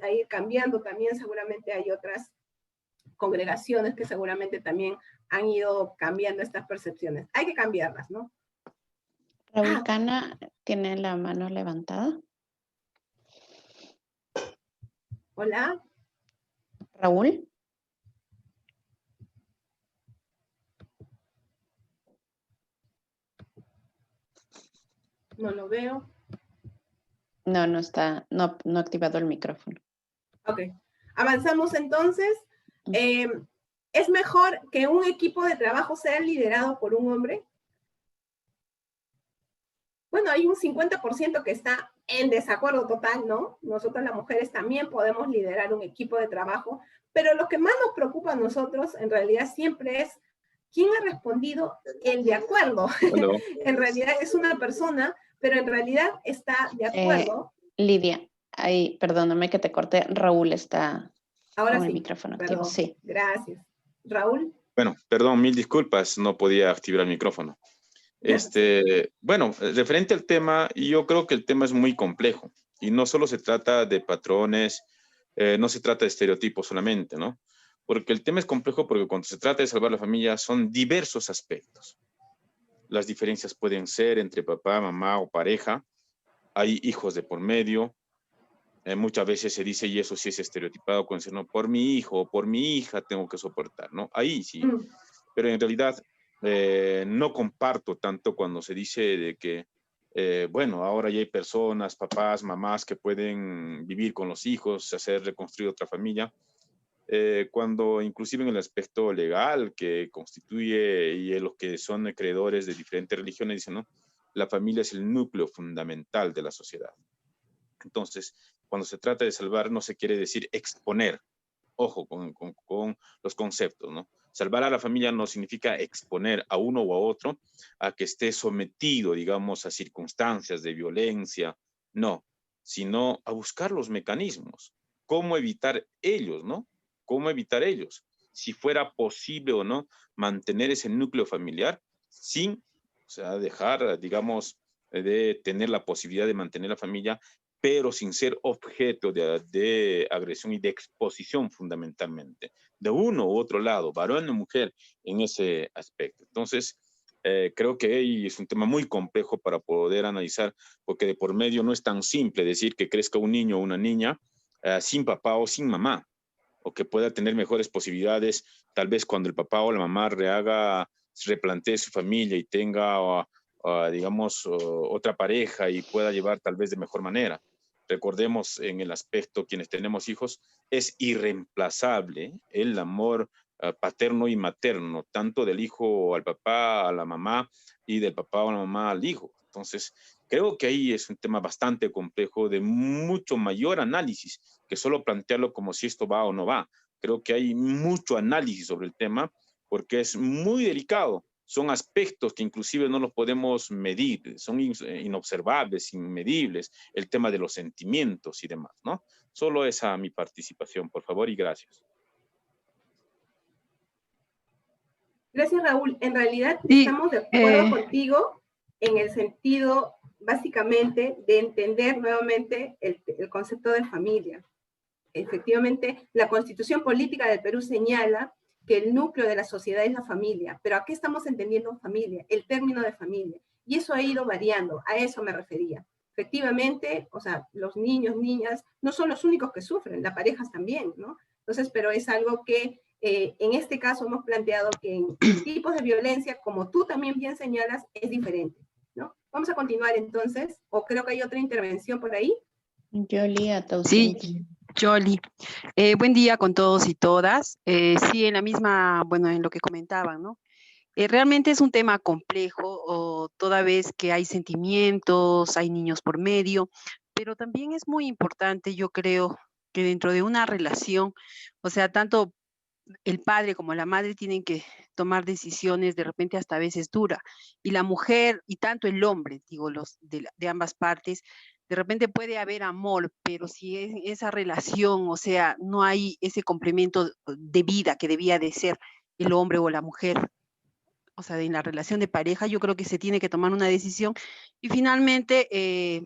a ir cambiando también, seguramente hay otras congregaciones que seguramente también han ido cambiando estas percepciones. Hay que cambiarlas, ¿no? Raúl Cana tiene la mano levantada. Hola. Raúl. No lo veo. No, no está, no ha activado el micrófono. Ok. Avanzamos entonces. ¿Es mejor que un equipo de trabajo sea liderado por un hombre? Bueno, hay un 50% que está en desacuerdo total, ¿no? Nosotros las mujeres también podemos liderar un equipo de trabajo, pero lo que más nos preocupa a nosotros en realidad siempre es quién ha respondido el de acuerdo. En realidad es una persona, pero en realidad está de acuerdo. Lidia, ahí, perdóname que te corté, Raúl está ahora con sí, el micrófono activo. Perdón, sí. Gracias. Raúl. Bueno, perdón, mil disculpas, no podía activar el micrófono. Bueno, referente al tema, yo creo que el tema es muy complejo y no solo se trata de patrones, no se trata de estereotipos solamente, ¿no? Porque el tema es complejo porque cuando se trata de salvar la familia son diversos aspectos. Las diferencias pueden ser entre papá, mamá o pareja, hay hijos de por medio, muchas veces se dice, y eso sí es estereotipado, con decir, no, por mi hijo o por mi hija tengo que soportar, ¿no? Ahí sí, pero en realidad no comparto tanto cuando se dice de que, bueno, ahora ya hay personas, papás, mamás que pueden vivir con los hijos, hacer reconstruir otra familia, cuando inclusive en el aspecto legal que constituye y en los que son creedores de diferentes religiones dicen, ¿no? La familia es el núcleo fundamental de la sociedad. Entonces, cuando se trata de salvar, no se quiere decir exponer. Ojo con los conceptos, ¿no? Salvar a la familia no significa exponer a uno o a otro a que esté sometido, digamos, a circunstancias de violencia, no, sino a buscar los mecanismos. ¿Cómo evitar ellos, no? ¿Cómo evitar ellos? Si fuera posible o no mantener ese núcleo familiar sin, o sea, dejar, digamos, de tener la posibilidad de mantener la familia, pero sin ser objeto de agresión y de exposición fundamentalmente, de uno u otro lado, varón o mujer, en ese aspecto. Entonces, creo que ahí es un tema muy complejo para poder analizar, porque de por medio no es tan simple decir que crezca un niño o una niña sin papá o sin mamá, o que pueda tener mejores posibilidades, tal vez cuando el papá o la mamá replantee su familia y tenga, digamos, otra pareja y pueda llevar tal vez de mejor manera. Recordemos en el aspecto, quienes tenemos hijos, es irreemplazable el amor paterno y materno, tanto del hijo al papá, a la mamá, y del papá o la mamá al hijo. Entonces, creo que ahí es un tema bastante complejo, de mucho mayor análisis, que solo plantearlo como si esto va o no va. Creo que hay mucho análisis sobre el tema, porque es muy delicado, son aspectos que inclusive no los podemos medir, son inobservables, inmedibles, el tema de los sentimientos y demás, ¿no? Solo esa mi participación, por favor, y gracias. Gracias, Raúl. En realidad Sí, estamos de acuerdo contigo en el sentido, básicamente, de entender nuevamente el concepto de familia. Efectivamente, la Constitución Política del Perú señala que el núcleo de la sociedad es la familia, pero ¿a qué estamos entendiendo familia? El término de familia. Y eso ha ido variando, a eso me refería. Efectivamente, o sea, los niños, niñas, no son los únicos que sufren, las parejas también, ¿no? Entonces, pero es algo que en este caso hemos planteado que en tipos de violencia, como tú también bien señalas, es diferente, ¿no? Vamos a continuar entonces, o creo que hay otra intervención por ahí. Yoli Atausinchi. sí, Yoli. Buen día con todos y todas. Sí, en la misma, bueno, en lo que comentaban, ¿no? Realmente es un tema complejo, o toda vez que hay sentimientos, hay niños por medio, pero también es muy importante, yo creo, que dentro de una relación, o sea, tanto el padre como la madre tienen que tomar decisiones de repente hasta a veces duras, y la mujer y tanto el hombre, digo, los de ambas partes, de repente puede haber amor, pero si en esa relación, o sea, no hay ese complemento de vida que debía de ser el hombre o la mujer, o sea, en la relación de pareja, yo creo que se tiene que tomar una decisión y finalmente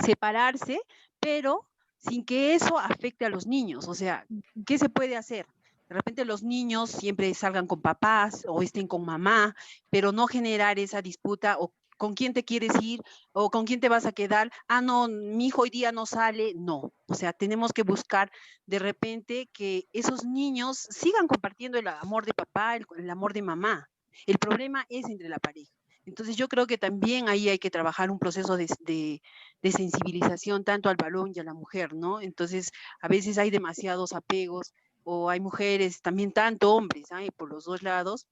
separarse, pero sin que eso afecte a los niños. O sea, ¿qué se puede hacer? De repente los niños siempre salgan con papás o estén con mamá, pero no generar esa disputa o con quién te quieres ir o con quién te vas a quedar. Ah, no, mi hijo hoy día no sale. No, o sea, tenemos que buscar de repente que esos niños sigan compartiendo el amor de papá, el amor de mamá. El problema es entre la pareja. Entonces yo creo que también ahí hay que trabajar un proceso de sensibilización tanto al varón y a la mujer, ¿no? Entonces a veces hay demasiados apegos o hay mujeres, también tanto hombres, ¿eh? Por los dos lados,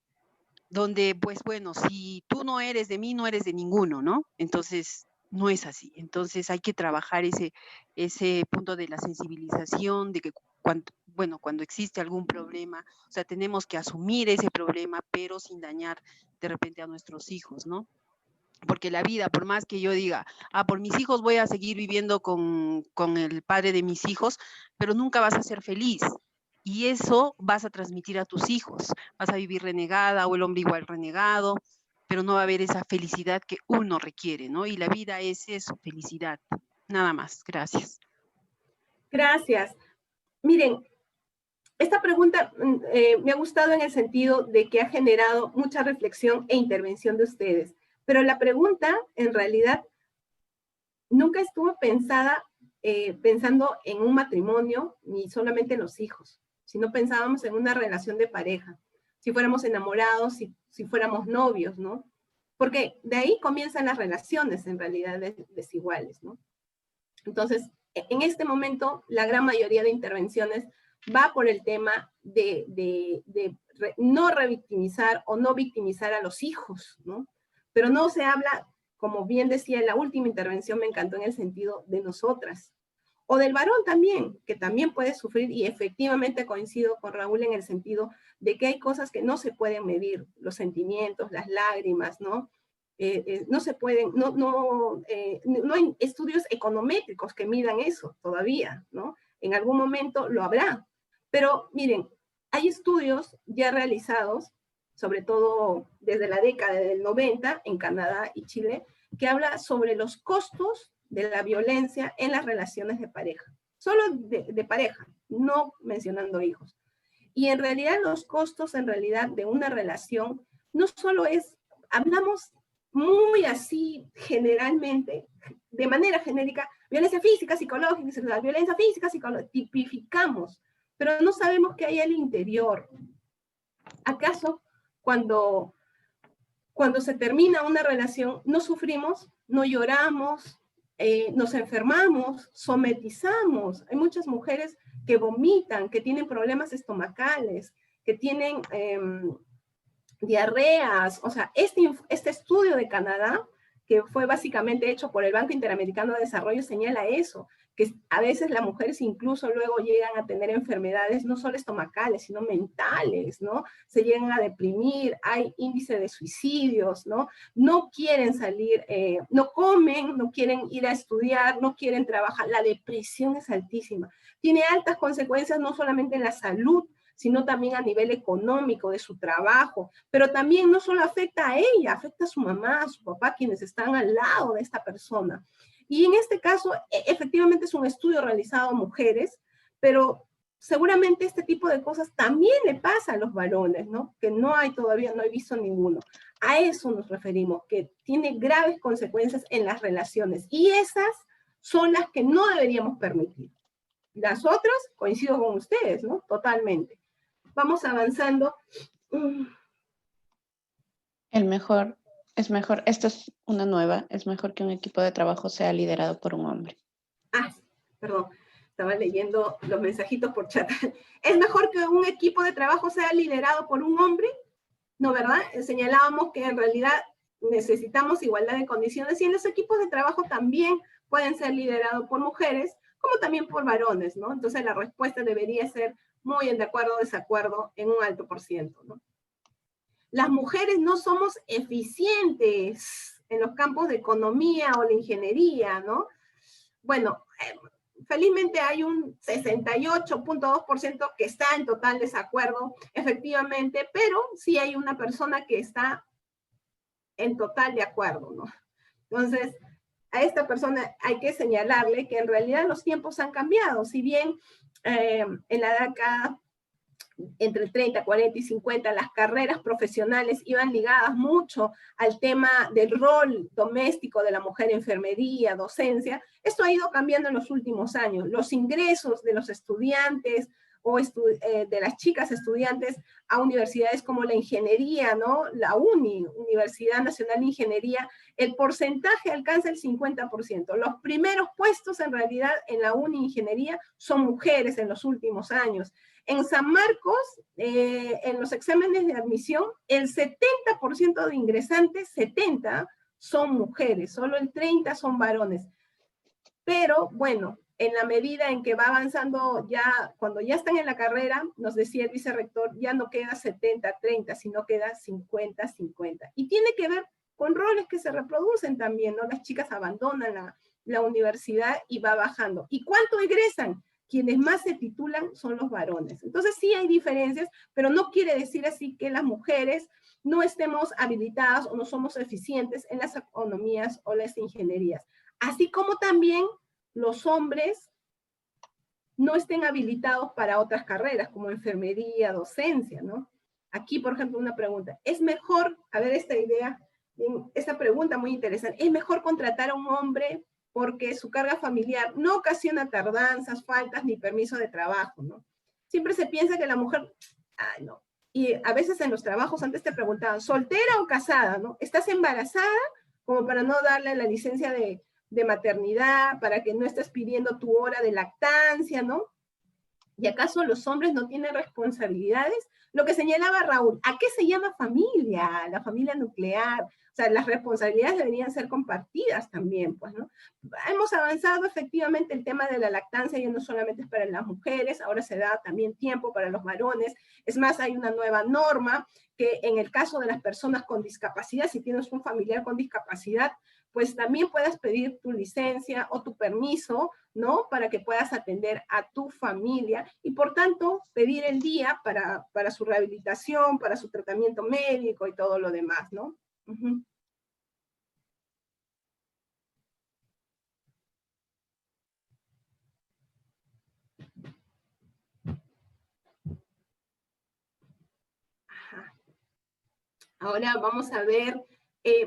donde pues bueno, si tú no eres de mí, no eres de ninguno, ¿no? Entonces no es así. Entonces hay que trabajar ese punto de la sensibilización, de que cuando existe algún problema, o sea, tenemos que asumir ese problema, pero sin dañar de repente a nuestros hijos, ¿no? Porque la vida, por más que yo diga, por mis hijos voy a seguir viviendo con el padre de mis hijos, pero nunca vas a ser feliz. Y eso vas a transmitir a tus hijos. Vas a vivir renegada o el hombre igual renegado, pero no va a haber esa felicidad que uno requiere, ¿no? Y la vida es eso, felicidad. Nada más. Gracias. Gracias. Miren, esta pregunta me ha gustado en el sentido de que ha generado mucha reflexión e intervención de ustedes. Pero la pregunta, en realidad, nunca estuvo pensada pensando en un matrimonio ni solamente en los hijos, sino pensábamos en una relación de pareja, si fuéramos enamorados, si fuéramos novios, ¿no? Porque de ahí comienzan las relaciones, en realidad, desiguales, ¿no? Entonces, en este momento, la gran mayoría de intervenciones va por el tema de no revictimizar o no victimizar a los hijos, ¿no? Pero no se habla, como bien decía en la última intervención, me encantó en el sentido de nosotras, o del varón también, que también puede sufrir, y efectivamente coincido con Raúl en el sentido de que hay cosas que no se pueden medir, los sentimientos, las lágrimas, ¿no? No se pueden, no hay estudios econométricos que midan eso todavía, ¿no? En algún momento lo habrá. Pero miren, hay estudios ya realizados, sobre todo desde la década del 90 en Canadá y Chile, que habla sobre los costos de la violencia en las relaciones de pareja. Solo de pareja, no mencionando hijos. Y en realidad los costos en realidad de una relación no solo es, hablamos muy así generalmente, de manera genérica, violencia física, psicológica, violencia física, psicológica, tipificamos, pero no sabemos qué hay al interior. ¿Acaso cuando se termina una relación no sufrimos, no lloramos, nos enfermamos, somatizamos? Hay muchas mujeres que vomitan, que tienen problemas estomacales, que tienen diarreas. O sea, este estudio de Canadá, que fue básicamente hecho por el Banco Interamericano de Desarrollo, señala eso, que a veces las mujeres incluso luego llegan a tener enfermedades no solo estomacales, sino mentales, ¿no? Se llegan a deprimir, hay índice de suicidios, ¿no? No quieren salir, no comen, no quieren ir a estudiar, no quieren trabajar. La depresión es altísima. Tiene altas consecuencias no solamente en la salud, sino también a nivel económico de su trabajo, pero también no solo afecta a ella, afecta a su mamá, a su papá, quienes están al lado de esta persona. Y en este caso, efectivamente es un estudio realizado a mujeres, pero seguramente este tipo de cosas también le pasa a los varones, ¿no? Que no hay todavía, no he visto ninguno. A eso nos referimos, que tiene graves consecuencias en las relaciones. Y esas son las que no deberíamos permitir. Las otras, coincido con ustedes, ¿no? Totalmente. Vamos avanzando. Es mejor, esta es una nueva, es mejor que un equipo de trabajo sea liderado por un hombre. Perdón, estaba leyendo los mensajitos por chat. ¿Es mejor que un equipo de trabajo sea liderado por un hombre? No, ¿verdad? Señalábamos que en realidad necesitamos igualdad de condiciones y en los equipos de trabajo también pueden ser liderados por mujeres, como también por varones, ¿no? Entonces la respuesta debería ser muy en de acuerdo o desacuerdo en un alto por ciento, ¿no? Las mujeres no somos eficientes en los campos de economía o la ingeniería, ¿no? Bueno, felizmente hay un 68.2% que está en total desacuerdo, efectivamente, pero sí hay una persona que está en total de acuerdo, ¿no? Entonces, a esta persona hay que señalarle que en realidad los tiempos han cambiado. Si bien en la década entre el 30, 40 y 50, las carreras profesionales iban ligadas mucho al tema del rol doméstico de la mujer, enfermería, docencia. Esto ha ido cambiando en los últimos años. Los ingresos de los estudiantes o de las chicas estudiantes a universidades como la ingeniería, ¿no? La Universidad Nacional de Ingeniería, el porcentaje alcanza el 50%. Los primeros puestos en realidad en la Ingeniería son mujeres en los últimos años. En San Marcos, en los exámenes de admisión, el 70% de ingresantes, 70, son mujeres, solo el 30 son varones. Pero, bueno, en la medida en que va avanzando ya, cuando ya están en la carrera, nos decía el vicerrector, ya no queda 70-30, sino queda 50-50. Y tiene que ver con roles que se reproducen también, ¿no? Las chicas abandonan la universidad y va bajando. ¿Y cuánto egresan? Quienes más se titulan son los varones. Entonces sí hay diferencias, pero no quiere decir así que las mujeres no estemos habilitadas o no somos eficientes en las economías o las ingenierías. Así como también los hombres no estén habilitados para otras carreras, como enfermería, docencia, ¿no? Aquí, por ejemplo, una pregunta. ¿Es mejor, a ver esta idea, esta pregunta muy interesante, ¿es mejor contratar a un hombre porque su carga familiar no ocasiona tardanzas, faltas ni permiso de trabajo, ¿no? Siempre se piensa que la mujer, no. Y a veces en los trabajos antes te preguntaban, ¿soltera o casada, no? ¿Estás embarazada? Como para no darle la licencia de maternidad, para que no estés pidiendo tu hora de lactancia, ¿no? ¿Y acaso los hombres no tienen responsabilidades? Lo que señalaba Raúl, ¿a qué se llama familia? La familia nuclear. O sea, las responsabilidades deberían ser compartidas también, pues, ¿no? Hemos avanzado efectivamente el tema de la lactancia, ya no solamente es para las mujeres, ahora se da también tiempo para los varones. Es más, hay una nueva norma que en el caso de las personas con discapacidad, si tienes un familiar con discapacidad, pues también puedas pedir tu licencia o tu permiso, ¿no? Para que puedas atender a tu familia y por tanto pedir el día para su rehabilitación, para su tratamiento médico y todo lo demás, ¿no? Uh-huh. Ajá. Ahora vamos a ver,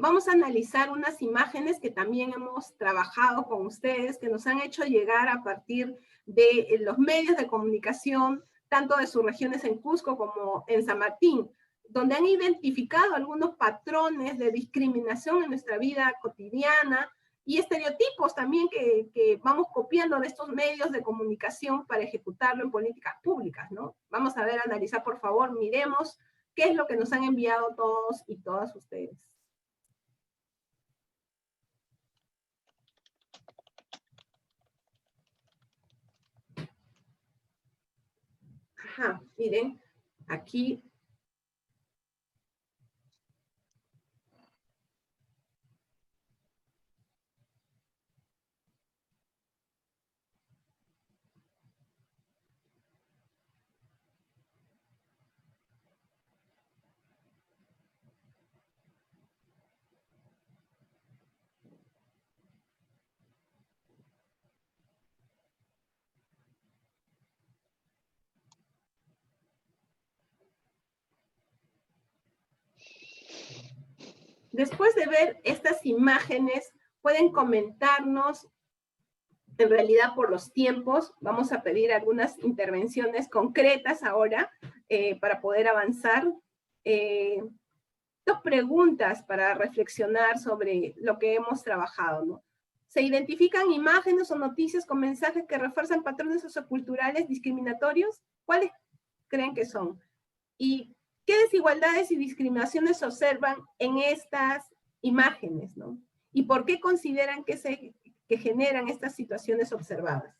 vamos a analizar unas imágenes que también hemos trabajado con ustedes, que nos han hecho llegar a partir de los medios de comunicación, tanto de sus regiones en Cusco como en San Martín, donde han identificado algunos patrones de discriminación en nuestra vida cotidiana y estereotipos también que vamos copiando de estos medios de comunicación para ejecutarlo en políticas públicas, ¿no? Vamos a ver, analizar, por favor, miremos qué es lo que nos han enviado todos y todas ustedes. Ajá, miren, aquí. Después de ver estas imágenes, pueden comentarnos, en realidad por los tiempos, vamos a pedir algunas intervenciones concretas ahora para poder avanzar. Dos preguntas para reflexionar sobre lo que hemos trabajado, ¿no? ¿Se identifican imágenes o noticias con mensajes que refuerzan patrones socioculturales discriminatorios? ¿Cuáles creen que son? ¿Y qué desigualdades y discriminaciones se observan en estas imágenes, ¿no? ¿Y por qué consideran que generan estas situaciones observadas?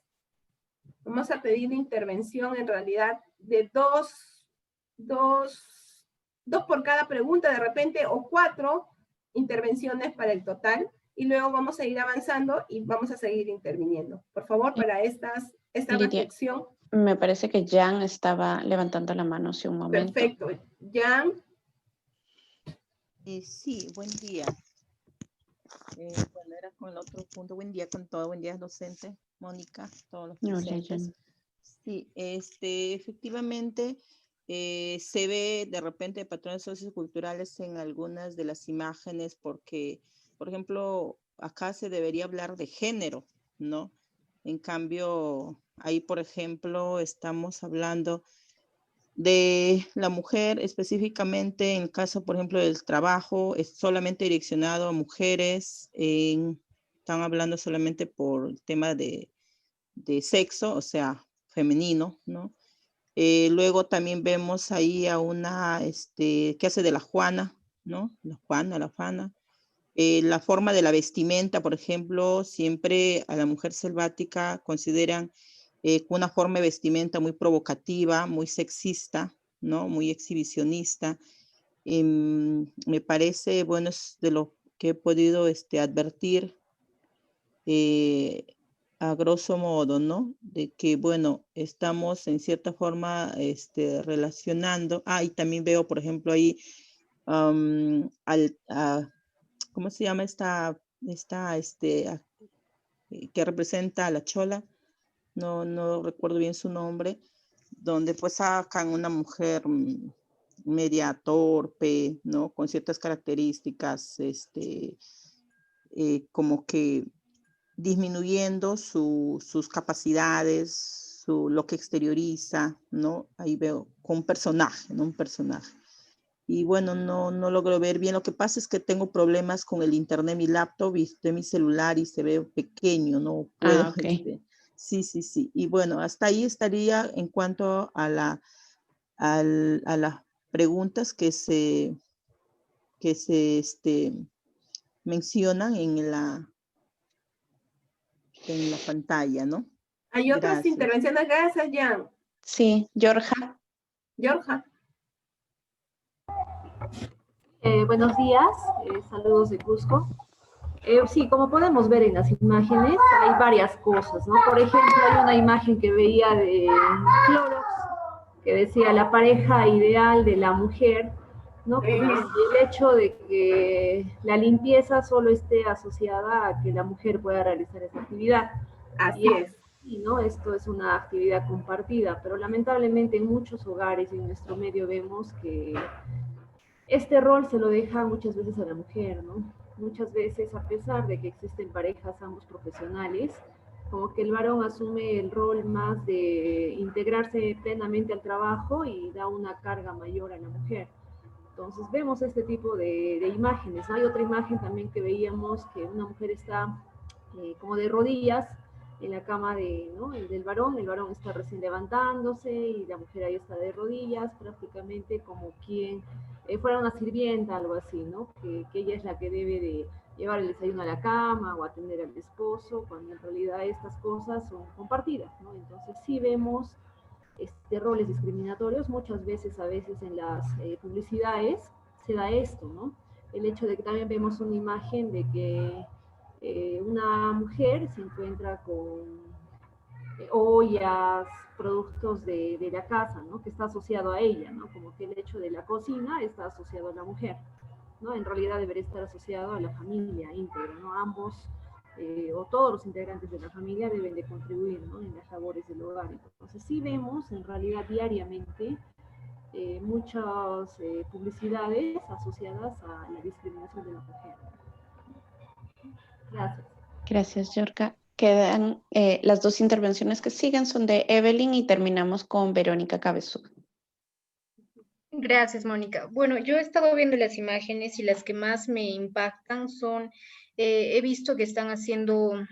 Vamos a pedir intervención en realidad de dos por cada pregunta de repente, o 4 intervenciones para el total, y luego vamos a ir avanzando y vamos a seguir interviniendo. Por favor, para esta Lidia, reflexión. Me parece que Jan estaba levantando la mano hace un momento. Perfecto. Jan. Sí, buen día. Bueno, era con el otro punto. Buen día con todo. Buen día, docente, Mónica, todos los presentes. Hola, Jan. Sí, efectivamente se ve de repente patrones socioculturales en algunas de las imágenes porque, por ejemplo, acá se debería hablar de género, ¿no? En cambio, ahí, por ejemplo, estamos hablando de la mujer específicamente en el caso, por ejemplo, del trabajo, es solamente direccionado a mujeres, están hablando solamente por el tema de sexo, o sea, femenino, ¿no? Luego también vemos ahí a una, que hace de la Juana, ¿no? La Juana, la Fana. La forma de la vestimenta, por ejemplo, siempre a la mujer selvática consideran una forma de vestimenta muy provocativa, muy sexista, ¿no? Muy exhibicionista. Me parece, bueno, es de lo que he podido advertir a grosso modo, ¿no? De que, bueno, estamos en cierta forma relacionando. Y también veo, por ejemplo, ahí ¿cómo se llama que representa a la Chola? No recuerdo bien su nombre, donde pues sacan una mujer media torpe, ¿no? Con ciertas características, como que disminuyendo sus capacidades, lo que exterioriza, ¿no? Ahí veo con un personaje, ¿no? Un personaje. Y bueno, no logro ver bien. Lo que pasa es que tengo problemas con el internet, mi laptop y mi celular y se ve pequeño, no puedo. Okay. Sí. Y bueno, hasta ahí estaría en cuanto a las preguntas que se mencionan en la pantalla, ¿no? Hay otras intervenciones. Gracias, Jan. Sí, Yorja. Yorja. Buenos días, saludos de Cusco. Sí, como podemos ver en las imágenes, hay varias cosas, ¿no? Por ejemplo, hay una imagen que veía de Clorox, que decía la pareja ideal de la mujer, ¿no? Y el hecho de que la limpieza solo esté asociada a que la mujer pueda realizar esa actividad. Así es. Y no, esto es una actividad compartida, pero lamentablemente en muchos hogares y en nuestro medio vemos que este rol se lo deja muchas veces a la mujer, ¿no? Muchas veces, a pesar de que existen parejas ambos profesionales, como que el varón asume el rol más de integrarse plenamente al trabajo y da una carga mayor a la mujer. Entonces vemos este tipo de imágenes, ¿no? Hay otra imagen también que veíamos que una mujer está como de rodillas en la cama del varón, el varón está recién levantándose y la mujer ahí está de rodillas, prácticamente como quien fuera una sirvienta, algo así, ¿no? Que ella es la que debe de llevar el desayuno a la cama o atender al esposo, cuando en realidad estas cosas son compartidas, ¿no? Entonces sí vemos roles discriminatorios, muchas veces, en las publicidades se da esto, ¿no? El hecho de que también vemos una imagen de que una mujer se encuentra con ollas, productos de la casa, ¿no? Que está asociado a ella, ¿no? Como que el hecho de la cocina está asociado a la mujer, ¿no? En realidad debería estar asociado a la familia íntegra, ¿no? Ambos o todos los integrantes de la familia deben de contribuir, ¿no? En las labores del hogar. Entonces sí vemos en realidad diariamente muchas publicidades asociadas a la discriminación de la mujer. Gracias. Gracias, Yorka. Quedan las dos intervenciones que siguen, son de Evelyn y terminamos con Verónica Cabezudo. Gracias, Mónica. Bueno, yo he estado viendo las imágenes y las que más me impactan son, he visto que están haciendo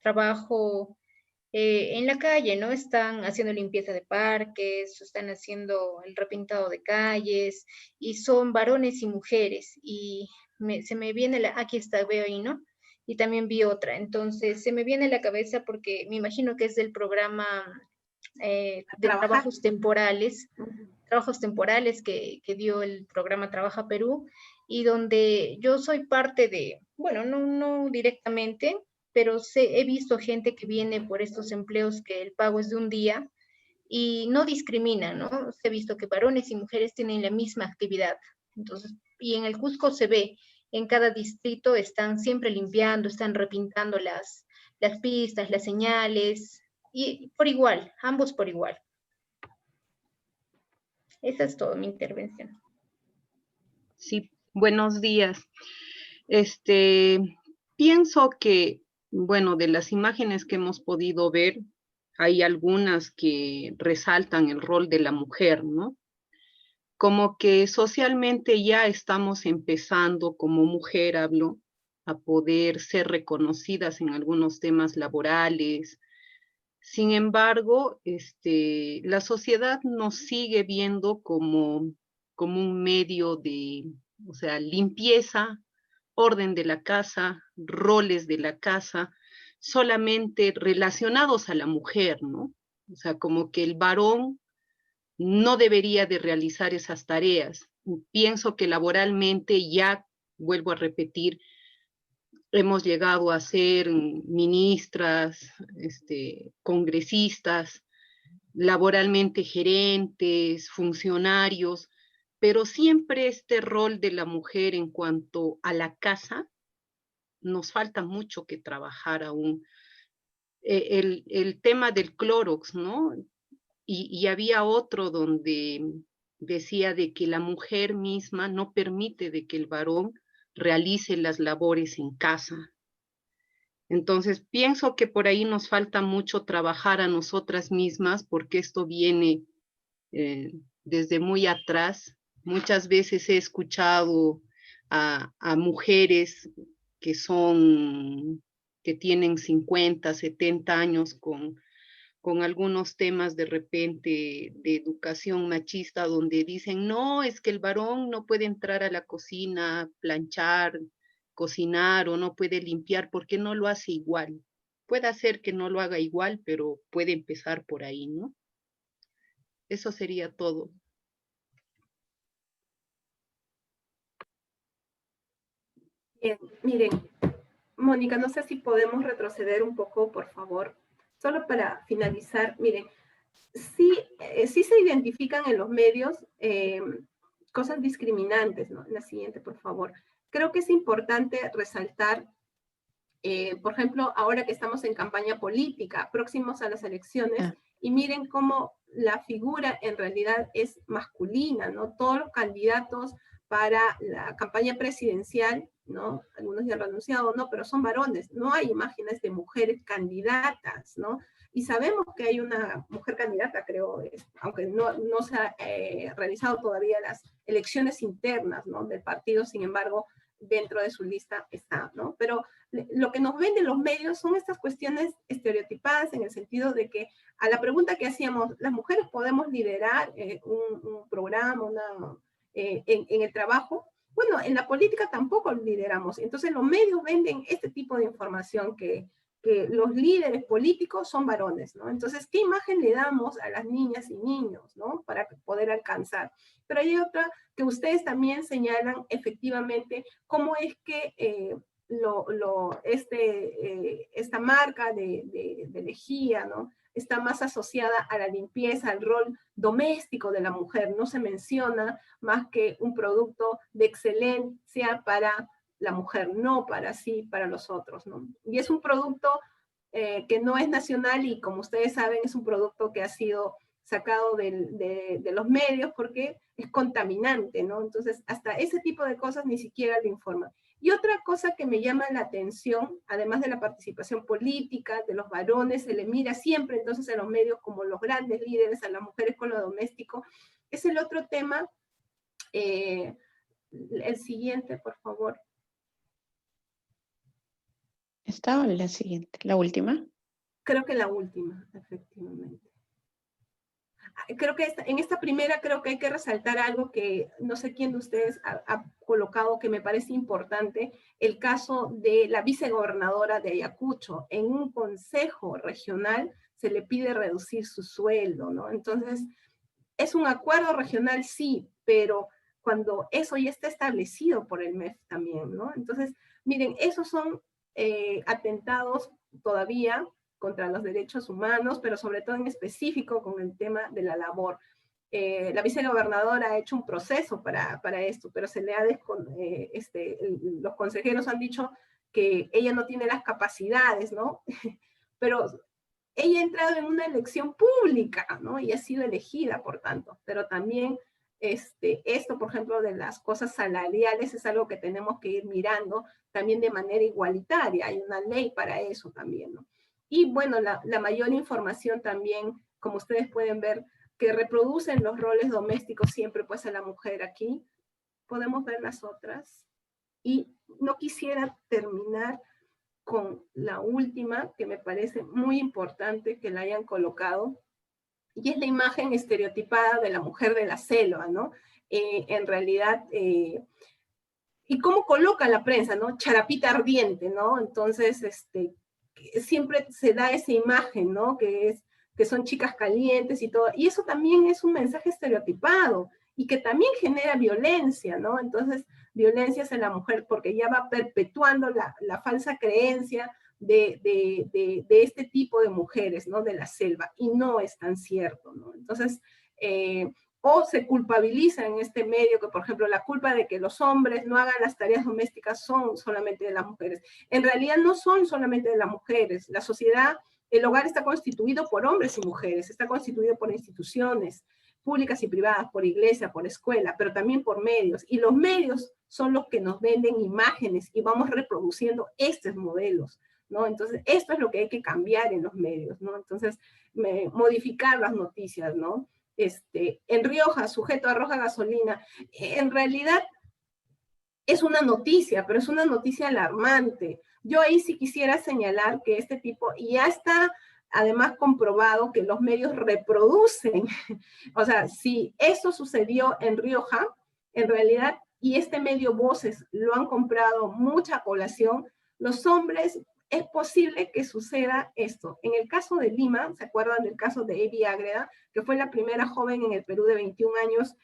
trabajo en la calle, ¿no? Están haciendo limpieza de parques, están haciendo el repintado de calles, y son varones y mujeres, y se me viene aquí está, veo ahí, ¿no? Y también vi otra, entonces se me viene a la cabeza porque me imagino que es del programa de trabajos temporales que dio el programa Trabaja Perú, y donde yo soy parte de, bueno, no directamente, pero he visto gente que viene por estos empleos que el pago es de un día y no discriminan, ¿no? He visto que varones y mujeres tienen la misma actividad. Entonces, y en el Cusco se ve, en cada distrito están siempre limpiando, están repintando las pistas, las señales, y por igual, ambos por igual. Esa es toda mi intervención. Sí, buenos días. Pienso que, bueno, de las imágenes que hemos podido ver, hay algunas que resaltan el rol de la mujer, ¿no? Como que socialmente ya estamos empezando, como mujer hablo, a poder ser reconocidas en algunos temas laborales. Sin embargo, la sociedad nos sigue viendo como un medio de, o sea, limpieza, orden de la casa, roles de la casa, solamente relacionados a la mujer, ¿no? O sea, como que el varón no debería de realizar esas tareas. Pienso que laboralmente ya, vuelvo a repetir, hemos llegado a ser ministras, congresistas, laboralmente gerentes, funcionarios, pero siempre este rol de la mujer en cuanto a la casa, nos falta mucho que trabajar aún. El tema del Clorox, ¿no? Y había otro donde decía de que la mujer misma no permite de que el varón realice las labores en casa. Entonces, pienso que por ahí nos falta mucho trabajar a nosotras mismas, porque esto viene desde muy atrás. Muchas veces he escuchado a mujeres que tienen 50, 70 años con algunos temas de repente de educación machista, donde dicen, no, es que el varón no puede entrar a la cocina, planchar, cocinar, o no puede limpiar porque no lo hace igual. Puede ser que no lo haga igual, pero puede empezar por ahí, ¿no? Eso sería todo. Bien, miren, Mónica, no sé si podemos retroceder un poco, por favor. Solo para finalizar, miren, sí se identifican en los medios cosas discriminantes, ¿no? La siguiente, por favor. Creo que es importante resaltar, por ejemplo, ahora que estamos en campaña política, próximos a las elecciones, y miren cómo la figura en realidad es masculina, ¿no? Todos los candidatos para la campaña presidencial, ¿no? Algunos ya han renunciado, ¿no? Pero son varones, no hay imágenes de mujeres candidatas, ¿no? Y sabemos que hay una mujer candidata, creo, aunque no se ha realizado todavía las elecciones internas, ¿no? Del partido, sin embargo, dentro de su lista está, ¿no? Pero lo que nos venden los medios son estas cuestiones estereotipadas en el sentido de que a la pregunta que hacíamos, ¿las mujeres podemos liderar un programa, en el trabajo? Bueno, en la política tampoco lideramos. Entonces los medios venden este tipo de información que que los líderes políticos son varones, ¿no? Entonces, ¿qué imagen le damos a las niñas y niños, ¿no? Para poder alcanzar. Pero hay otra que ustedes también señalan efectivamente cómo es que esta marca de lejía, ¿no? Está más asociada a la limpieza, al rol doméstico de la mujer. No se menciona más que un producto de excelencia para la mujer, no para sí, para los otros, ¿no? Y es un producto que no es nacional y, como ustedes saben, es un producto que ha sido sacado de los medios porque es contaminante, ¿no? Entonces, hasta ese tipo de cosas ni siquiera lo informan. Y otra cosa que me llama la atención, además de la participación política de los varones, se le mira siempre entonces en los medios como los grandes líderes, a las mujeres con lo doméstico, es el otro tema. El siguiente, por favor. ¿Esta o la siguiente? ¿La última? Creo que la última, efectivamente. Creo que en esta primera creo que hay que resaltar algo que no sé quién de ustedes ha colocado que me parece importante, el caso de la vicegobernadora de Ayacucho. En un consejo regional se le pide reducir su sueldo, ¿no? Entonces, es un acuerdo regional, sí, pero cuando eso ya está establecido por el MEF también, ¿no? Entonces, miren, esos son atentados todavía contra los derechos humanos, pero sobre todo en específico con el tema de la labor. La vicegobernadora ha hecho un proceso para esto, pero se le ha los consejeros han dicho que ella no tiene las capacidades, ¿no? Pero ella ha entrado en una elección pública, ¿no? Y ha sido elegida, por tanto, pero también esto, por ejemplo, de las cosas salariales es algo que tenemos que ir mirando también de manera igualitaria. Hay una ley para eso también, ¿no? Y bueno, la mayor información también, como ustedes pueden ver, que reproducen los roles domésticos siempre pues a la mujer aquí. Podemos ver las otras. Y no quisiera terminar con la última, que me parece muy importante que la hayan colocado, y es la imagen estereotipada de la mujer de la selva, ¿no? En realidad, y cómo coloca la prensa, ¿no? Charapita ardiente, ¿no? Entonces, siempre se da esa imagen, ¿no? Que son chicas calientes y todo, y eso también es un mensaje estereotipado, y que también genera violencia, ¿no? Entonces, violencia hacia la mujer, porque ya va perpetuando la falsa creencia de este tipo de mujeres, ¿no? De la selva, y no es tan cierto, ¿no? Entonces, o se culpabiliza en este medio que, por ejemplo, la culpa de que los hombres no hagan las tareas domésticas son solamente de las mujeres. En realidad no son solamente de las mujeres. La sociedad, el hogar está constituido por hombres y mujeres, está constituido por instituciones públicas y privadas, por iglesia, por escuela, pero también por medios. Y los medios son los que nos venden imágenes y vamos reproduciendo estos modelos, ¿no? Entonces, esto es lo que hay que cambiar en los medios, ¿no? Entonces, modificar las noticias, ¿no? En Rioja, sujeto arroja gasolina. En realidad es una noticia, pero es una noticia alarmante. Yo ahí sí quisiera señalar que este tipo ya está además comprobado que los medios reproducen. O sea, si eso sucedió en Rioja, en realidad, y este medio Voces lo han comprado mucha población, los hombres, es posible que suceda esto. En el caso de Lima, ¿se acuerdan del caso de Evi Ágreda, que fue la primera joven en el Perú de 21 años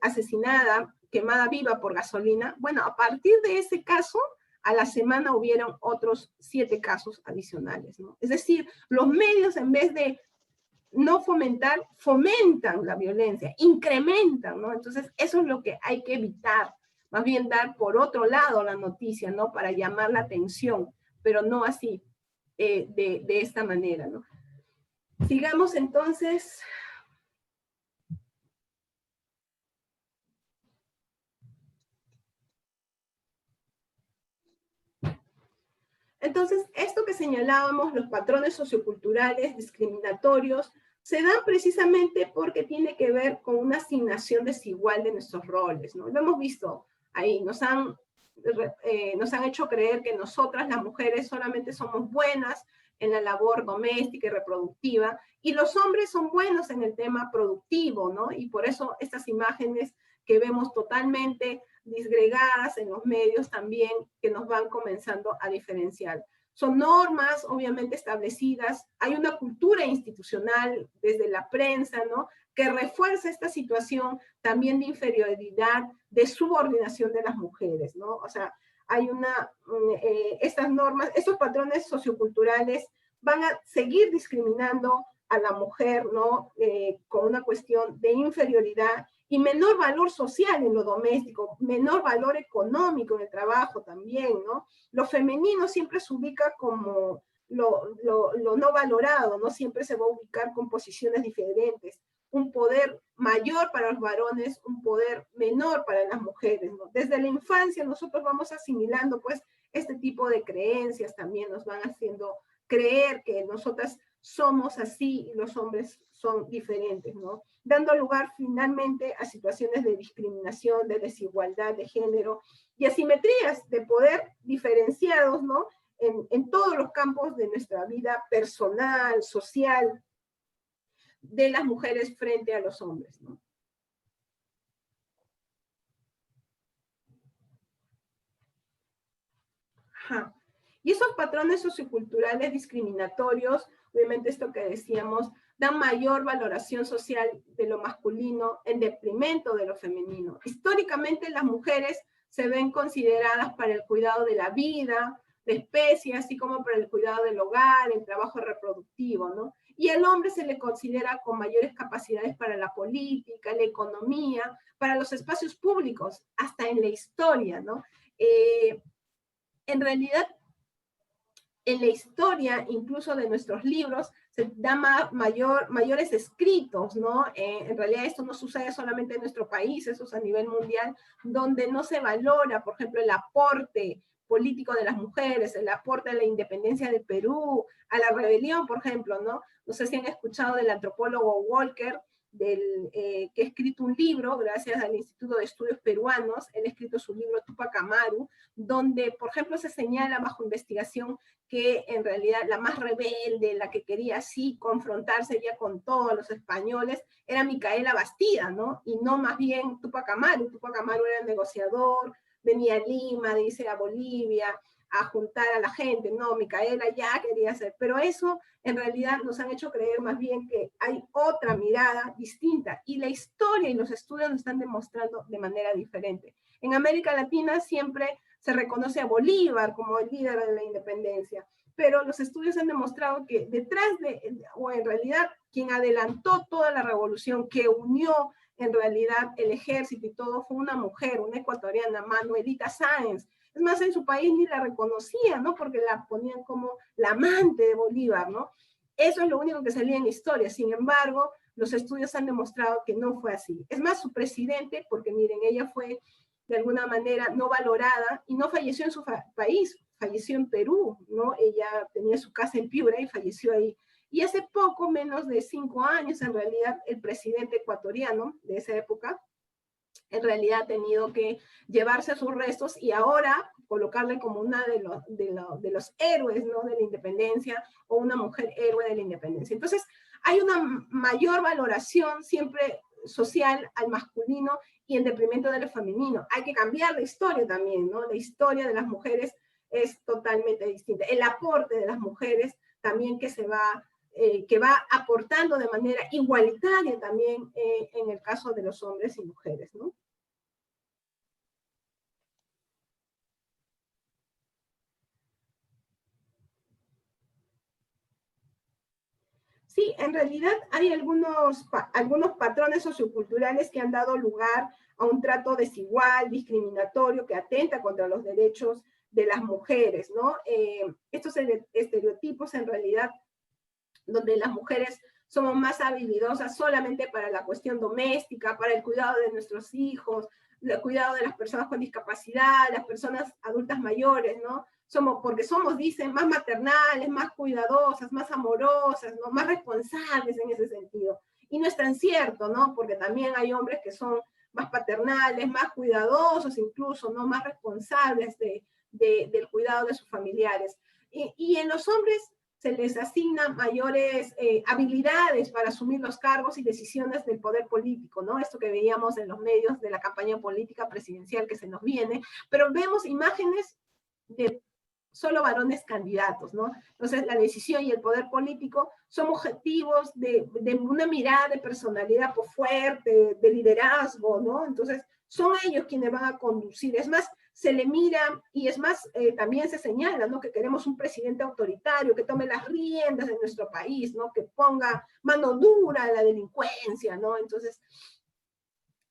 asesinada, quemada viva por gasolina? Bueno, a partir de ese caso, a la semana hubieron otros 7 casos adicionales, ¿no? Es decir, los medios, en vez de no fomentar, fomentan la violencia, incrementan, ¿no? Entonces, eso es lo que hay que evitar. Más bien dar por otro lado la noticia, ¿no? Para llamar la atención, pero no así, de esta manera, ¿no? Sigamos entonces. Entonces, esto que señalábamos, los patrones socioculturales discriminatorios, se dan precisamente porque tiene que ver con una asignación desigual de nuestros roles, ¿no? Lo hemos visto ahí, nos han hecho creer que nosotras, las mujeres, solamente somos buenas en la labor doméstica y reproductiva, y los hombres son buenos en el tema productivo, ¿no? Y por eso estas imágenes que vemos totalmente disgregadas en los medios también, que nos van comenzando a diferenciar. Son normas, obviamente, establecidas. Hay una cultura institucional desde la prensa, ¿no?, que refuerza esta situación también de inferioridad, de subordinación de las mujeres, ¿no? O sea, hay estas normas, estos patrones socioculturales van a seguir discriminando a la mujer, ¿no?, con una cuestión de inferioridad y menor valor social en lo doméstico, menor valor económico en el trabajo también, ¿no? Lo femenino siempre se ubica como lo no valorado, ¿no? Siempre se va a ubicar con posiciones diferentes. Un poder mayor para los varones, un poder menor para las mujeres, ¿no? Desde la infancia nosotros vamos asimilando, pues, este tipo de creencias también nos van haciendo creer que nosotras somos así y los hombres son diferentes, ¿no? Dando lugar finalmente a situaciones de discriminación, de desigualdad de género y asimetrías de poder diferenciados, ¿no?, en todos los campos de nuestra vida personal, social, de las mujeres frente a los hombres, ¿no? Ajá. Y esos patrones socioculturales discriminatorios, obviamente esto que decíamos, dan mayor valoración social de lo masculino en detrimento de lo femenino. Históricamente las mujeres se ven consideradas para el cuidado de la vida, de especie, así como para el cuidado del hogar, el trabajo reproductivo, ¿no? Y al hombre se le considera con mayores capacidades para la política, la economía, para los espacios públicos, hasta en la historia, ¿no? En realidad, en la historia, incluso de nuestros libros, se da mayores escritos, ¿no? En realidad esto no sucede solamente en nuestro país, eso es a nivel mundial, donde no se valora, por ejemplo, el aporte político de las mujeres, el aporte a la independencia de Perú, a la rebelión, por ejemplo, ¿no? No sé si han escuchado del antropólogo Walker, que ha escrito un libro, gracias al Instituto de Estudios Peruanos, él ha escrito su libro Tupac Amaru, donde, por ejemplo, se señala bajo investigación que en realidad la más rebelde, la que quería así confrontarse ya con todos los españoles, era Micaela Bastida, ¿no? Y no más bien Tupac Amaru. Tupac Amaru era el negociador, venía a Lima, dice, a Bolivia, a juntar a la gente. No, Micaela ya quería hacer, pero eso en realidad nos han hecho creer más bien que hay otra mirada distinta, y la historia y los estudios nos están demostrando de manera diferente. En América Latina siempre se reconoce a Bolívar como el líder de la independencia, pero los estudios han demostrado que detrás o en realidad quien adelantó toda la revolución, que unió en realidad el ejército y todo, fue una mujer, una ecuatoriana, Manuelita Sáenz. Es más, en su país ni la reconocían, ¿no? Porque la ponían como la amante de Bolívar, ¿no? Eso es lo único que salía en la historia. Sin embargo, los estudios han demostrado que no fue así. Es más, su presidente, porque miren, ella fue de alguna manera no valorada y no falleció en su país, falleció en Perú, ¿no? Ella tenía su casa en Piura y falleció ahí. Y hace poco, menos de 5 años, en realidad, el presidente ecuatoriano de esa época, en realidad ha tenido que llevarse sus restos y ahora colocarle como una de los héroes, ¿no?, de la independencia, o una mujer héroe de la independencia. Entonces, hay una mayor valoración siempre social al masculino y en detrimento de lo femenino. Hay que cambiar la historia también, ¿no? La historia de las mujeres es totalmente distinta. El aporte de las mujeres también que va aportando de manera igualitaria también en el caso de los hombres y mujeres, ¿no? Sí, en realidad hay algunos patrones socioculturales que han dado lugar a un trato desigual, discriminatorio, que atenta contra los derechos de las mujeres, ¿no? Estos estereotipos en realidad, donde las mujeres somos más habilidosas solamente para la cuestión doméstica, para el cuidado de nuestros hijos, el cuidado de las personas con discapacidad, las personas adultas mayores, ¿no? Porque somos, dicen, más maternales, más cuidadosas, más amorosas, ¿no?, más responsables en ese sentido. Y no es tan cierto, ¿no? Porque también hay hombres que son más paternales, más cuidadosos incluso, ¿no?, más responsables del cuidado de sus familiares. Y en los hombres se les asignan mayores habilidades para asumir los cargos y decisiones del poder político, ¿no? Esto que veíamos en los medios de la campaña política presidencial que se nos viene, pero vemos imágenes de solo varones candidatos, ¿no? Entonces la decisión y el poder político son objetivos de una mirada de personalidad fuerte, de liderazgo, ¿no? Entonces son ellos quienes van a conducir. Es más, se le mira y es más, también se señala, ¿no? Que queremos un presidente autoritario que tome las riendas de nuestro país, ¿no? Que ponga mano dura a la delincuencia, ¿no? Entonces,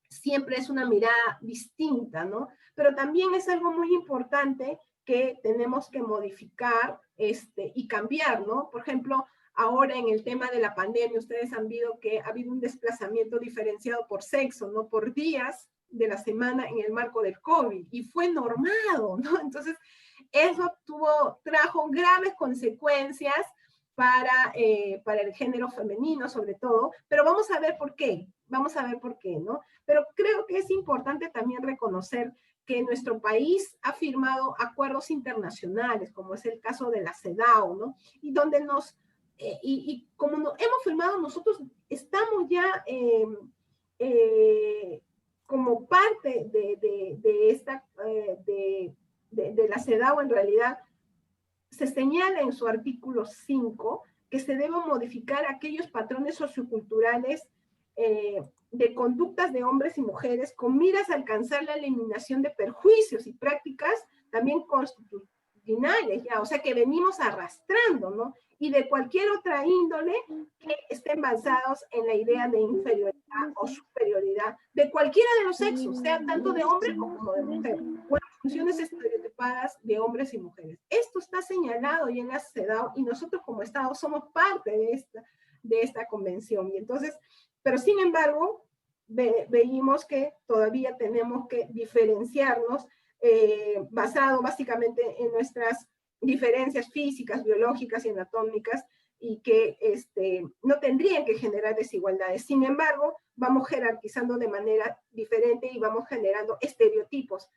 siempre es una mirada distinta, ¿no? Pero también es algo muy importante que tenemos que modificar y cambiar, ¿no? Por ejemplo, ahora en el tema de la pandemia, ustedes han visto que ha habido un desplazamiento diferenciado por sexo, ¿no? Por días de la semana en el marco del COVID, y fue normado, ¿no? Entonces, eso trajo graves consecuencias para el género femenino, sobre todo, pero vamos a ver por qué, ¿no? Pero creo que es importante también reconocer que nuestro país ha firmado acuerdos internacionales, como es el caso de la CEDAW, ¿no? Y donde como hemos firmado, nosotros estamos ya como parte de la CEDAW, en realidad, se señala en su artículo 5 que se deben modificar aquellos patrones socioculturales de conductas de hombres y mujeres con miras a alcanzar la eliminación de perjuicios y prácticas también constitucionales, ya, o sea, que venimos arrastrando, ¿no? Y de cualquier otra índole que estén basados en la idea de inferioridad o superioridad de cualquiera de los sexos, sea tanto de hombre como de mujer, o en funciones estereotipadas de hombres y mujeres. Esto está señalado y en la CEDAW, y nosotros como Estado somos parte de esta convención. Y entonces, pero sin embargo, veíamos que todavía tenemos que diferenciarnos basado básicamente en nuestras diferencias físicas, biológicas y anatómicas, y que no tendrían que generar desigualdades. Sin embargo, vamos jerarquizando de manera diferente y vamos generando estereotipos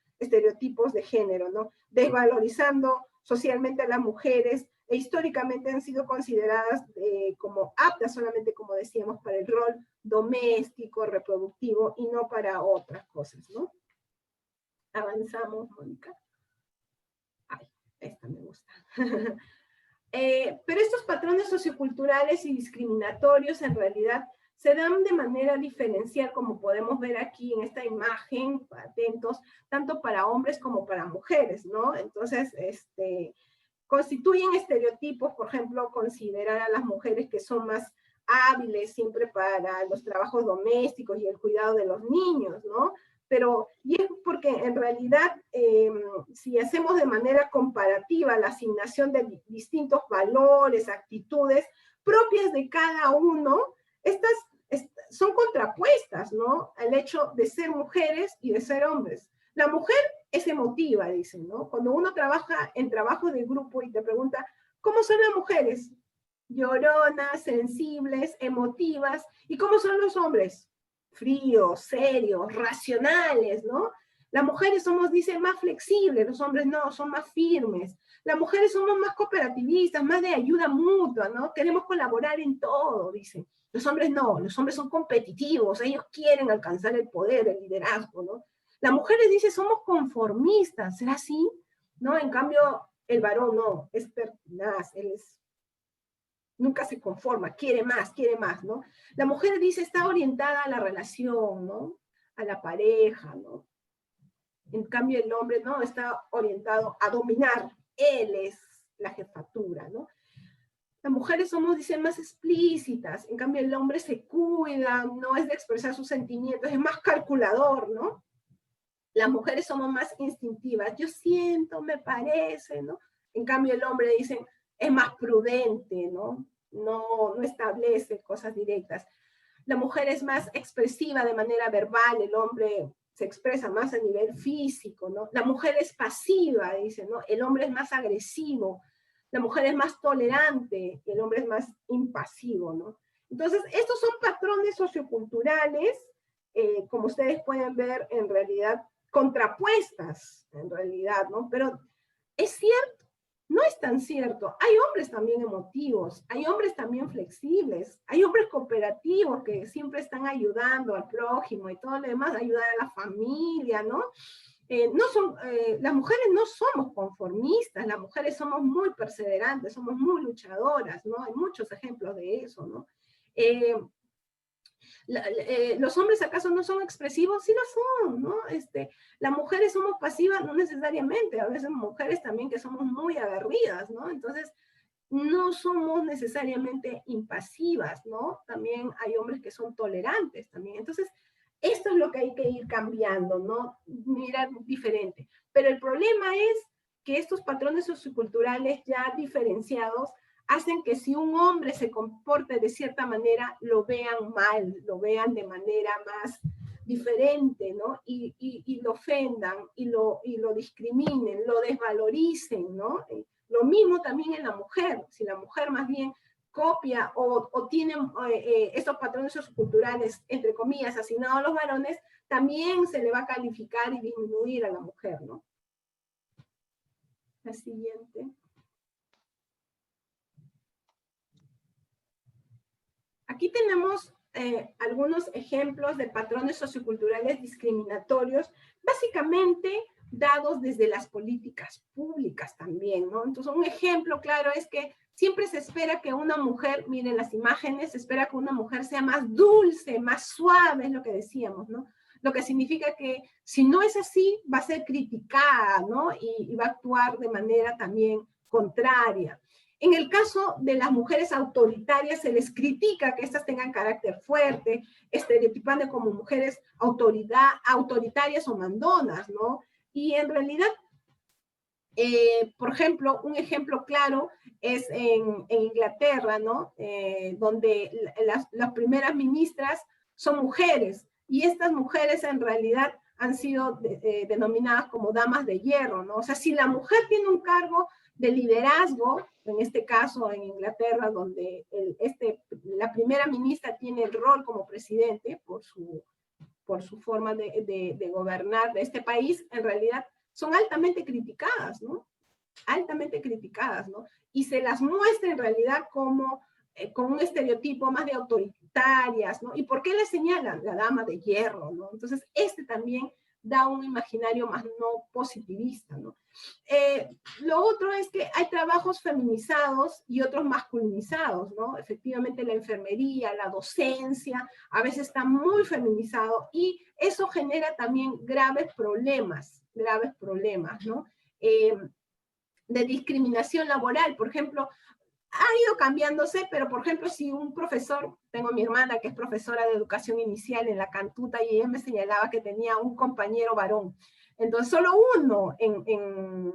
de género, ¿no? Desvalorizando socialmente a las mujeres, e históricamente han sido consideradas como aptas solamente, como decíamos, para el rol doméstico, reproductivo, y no para otras cosas, ¿no? Avanzamos, Mónica. Ay, esta me gusta. Pero estos patrones socioculturales y discriminatorios en realidad se dan de manera diferencial, como podemos ver aquí en esta imagen, atentos, tanto para hombres como para mujeres, ¿no? Entonces, constituyen estereotipos, por ejemplo, considerar a las mujeres que son más hábiles siempre para los trabajos domésticos y el cuidado de los niños, ¿no? Y es porque en realidad, si hacemos de manera comparativa la asignación de distintos valores, actitudes propias de cada uno, estas son contrapuestas, ¿no? Al hecho de ser mujeres y de ser hombres. La mujer es emotiva, dicen, ¿no? Cuando uno trabaja en trabajo de grupo y te pregunta, ¿cómo son las mujeres? Lloronas, sensibles, emotivas. ¿Y cómo son los hombres? Fríos, serios, racionales, ¿no? Las mujeres somos, dicen, más flexibles, los hombres no, son más firmes. Las mujeres somos más cooperativistas, más de ayuda mutua, ¿no? Queremos colaborar en todo, dicen. Los hombres no, los hombres son competitivos, ellos quieren alcanzar el poder, el liderazgo, ¿no? Las mujeres, dicen, somos conformistas, ¿será así? ¿No? En cambio, el varón no, es pertinaz, nunca se conforma, quiere más, ¿no? La mujer, dice, está orientada a la relación, ¿no? A la pareja, ¿no? En cambio, el hombre, ¿no? Está orientado a dominar, él es la jefatura, ¿no? Las mujeres somos, dicen, más explícitas, en cambio el hombre se cuida, no es de expresar sus sentimientos, es más calculador, ¿no? Las mujeres somos más instintivas, yo siento, me parece, ¿no? En cambio el hombre, dicen, es más prudente, ¿no? No establece cosas directas. La mujer es más expresiva de manera verbal, el hombre se expresa más a nivel físico, ¿no? La mujer es pasiva, dice, ¿no? El hombre es más agresivo, la mujer es más tolerante, el hombre es más impasivo, ¿no? Entonces, estos son patrones socioculturales, como ustedes pueden ver, en realidad, contrapuestas, en realidad, ¿no? Pero es cierto, no es tan cierto. Hay hombres también emotivos, hay hombres también flexibles, hay hombres cooperativos que siempre están ayudando al prójimo y todo lo demás, ayudar a la familia, ¿no? las mujeres no somos conformistas, las mujeres somos muy perseverantes, somos muy luchadoras, ¿no? Hay muchos ejemplos de eso, ¿no? ¿Los hombres acaso no son expresivos? Sí lo son, ¿no? Las mujeres somos pasivas, no necesariamente, a veces mujeres también que somos muy aguerridas, ¿no? Entonces, no somos necesariamente impasivas, ¿no? También hay hombres que son tolerantes también. Entonces, esto es lo que hay que ir cambiando, ¿no? Mirar diferente. Pero el problema es que estos patrones socioculturales ya diferenciados hacen que si un hombre se comporte de cierta manera, lo vean mal, lo vean de manera más diferente, ¿no? Y lo ofendan, y lo discriminen, lo desvaloricen, ¿no? Lo mismo también en la mujer. Si la mujer más bien copia o tiene estos patrones socioculturales, entre comillas, asignados a los varones, también se le va a calificar y disminuir a la mujer, ¿no? La siguiente. Aquí tenemos algunos ejemplos de patrones socioculturales discriminatorios, básicamente dados desde las políticas públicas también, ¿no? Entonces, un ejemplo claro es que siempre se espera que una mujer, miren las imágenes, se espera que una mujer sea más dulce, más suave, es lo que decíamos, ¿no? Lo que significa que si no es así, va a ser criticada, ¿no? Y va a actuar de manera también contraria. En el caso de las mujeres autoritarias, se les critica que éstas tengan carácter fuerte, estereotipando como mujeres autoritarias o mandonas, ¿no? Y en realidad, por ejemplo, un ejemplo claro es en Inglaterra, ¿no? Donde las primeras ministras son mujeres, y estas mujeres en realidad han sido denominadas como damas de hierro, ¿no? O sea, si la mujer tiene un cargo de liderazgo, en este caso en Inglaterra, donde la primera ministra tiene el rol como presidente por su forma de gobernar de este país, en realidad son altamente criticadas, ¿no? Altamente criticadas, ¿no? Y se las muestra en realidad como con un estereotipo más de autoritarias, ¿no? ¿Y por qué le señalan? La dama de hierro, ¿no? Entonces, también da un imaginario más no positivista, ¿no? Lo otro es que hay trabajos feminizados y otros masculinizados, ¿no? Efectivamente la enfermería, la docencia, a veces está muy feminizado y eso genera también graves problemas, ¿no? De discriminación laboral, por ejemplo, ha ido cambiándose, pero por ejemplo, si un profesor, tengo a mi hermana que es profesora de educación inicial en la Cantuta y ella me señalaba que tenía un compañero varón, entonces solo uno en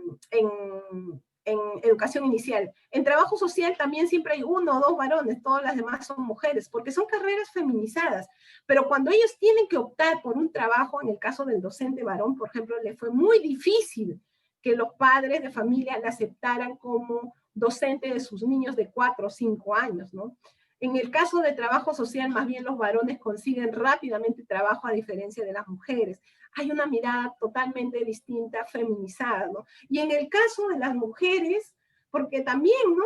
educación inicial. En trabajo social también siempre hay 1 o 2 varones, todas las demás son mujeres, porque son carreras feminizadas, pero cuando ellos tienen que optar por un trabajo, en el caso del docente varón, por ejemplo, le fue muy difícil que los padres de familia la aceptaran como docente de sus niños de 4 o 5 años, ¿no? En el caso de trabajo social, más bien los varones consiguen rápidamente trabajo a diferencia de las mujeres. Hay una mirada totalmente distinta, feminizada, ¿no? Y en el caso de las mujeres, porque también, ¿no?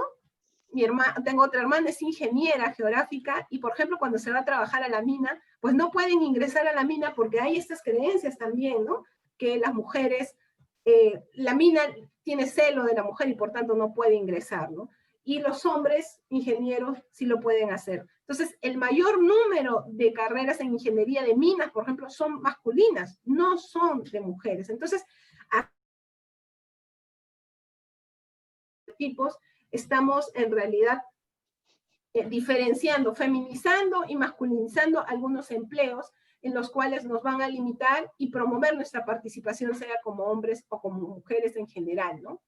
Tengo otra hermana, es ingeniera geográfica, y por ejemplo, cuando se va a trabajar a la mina, pues no pueden ingresar a la mina porque hay estas creencias también, ¿no? Que las mujeres, la mina tiene celo de la mujer y por tanto no puede ingresar, ¿no? Y los hombres ingenieros sí lo pueden hacer. Entonces, el mayor número de carreras en ingeniería de minas, por ejemplo, son masculinas, no son de mujeres. Entonces, a tipos estamos en realidad diferenciando, feminizando y masculinizando algunos empleos en los cuales nos van a limitar y promover nuestra participación, sea como hombres o como mujeres en general, ¿no?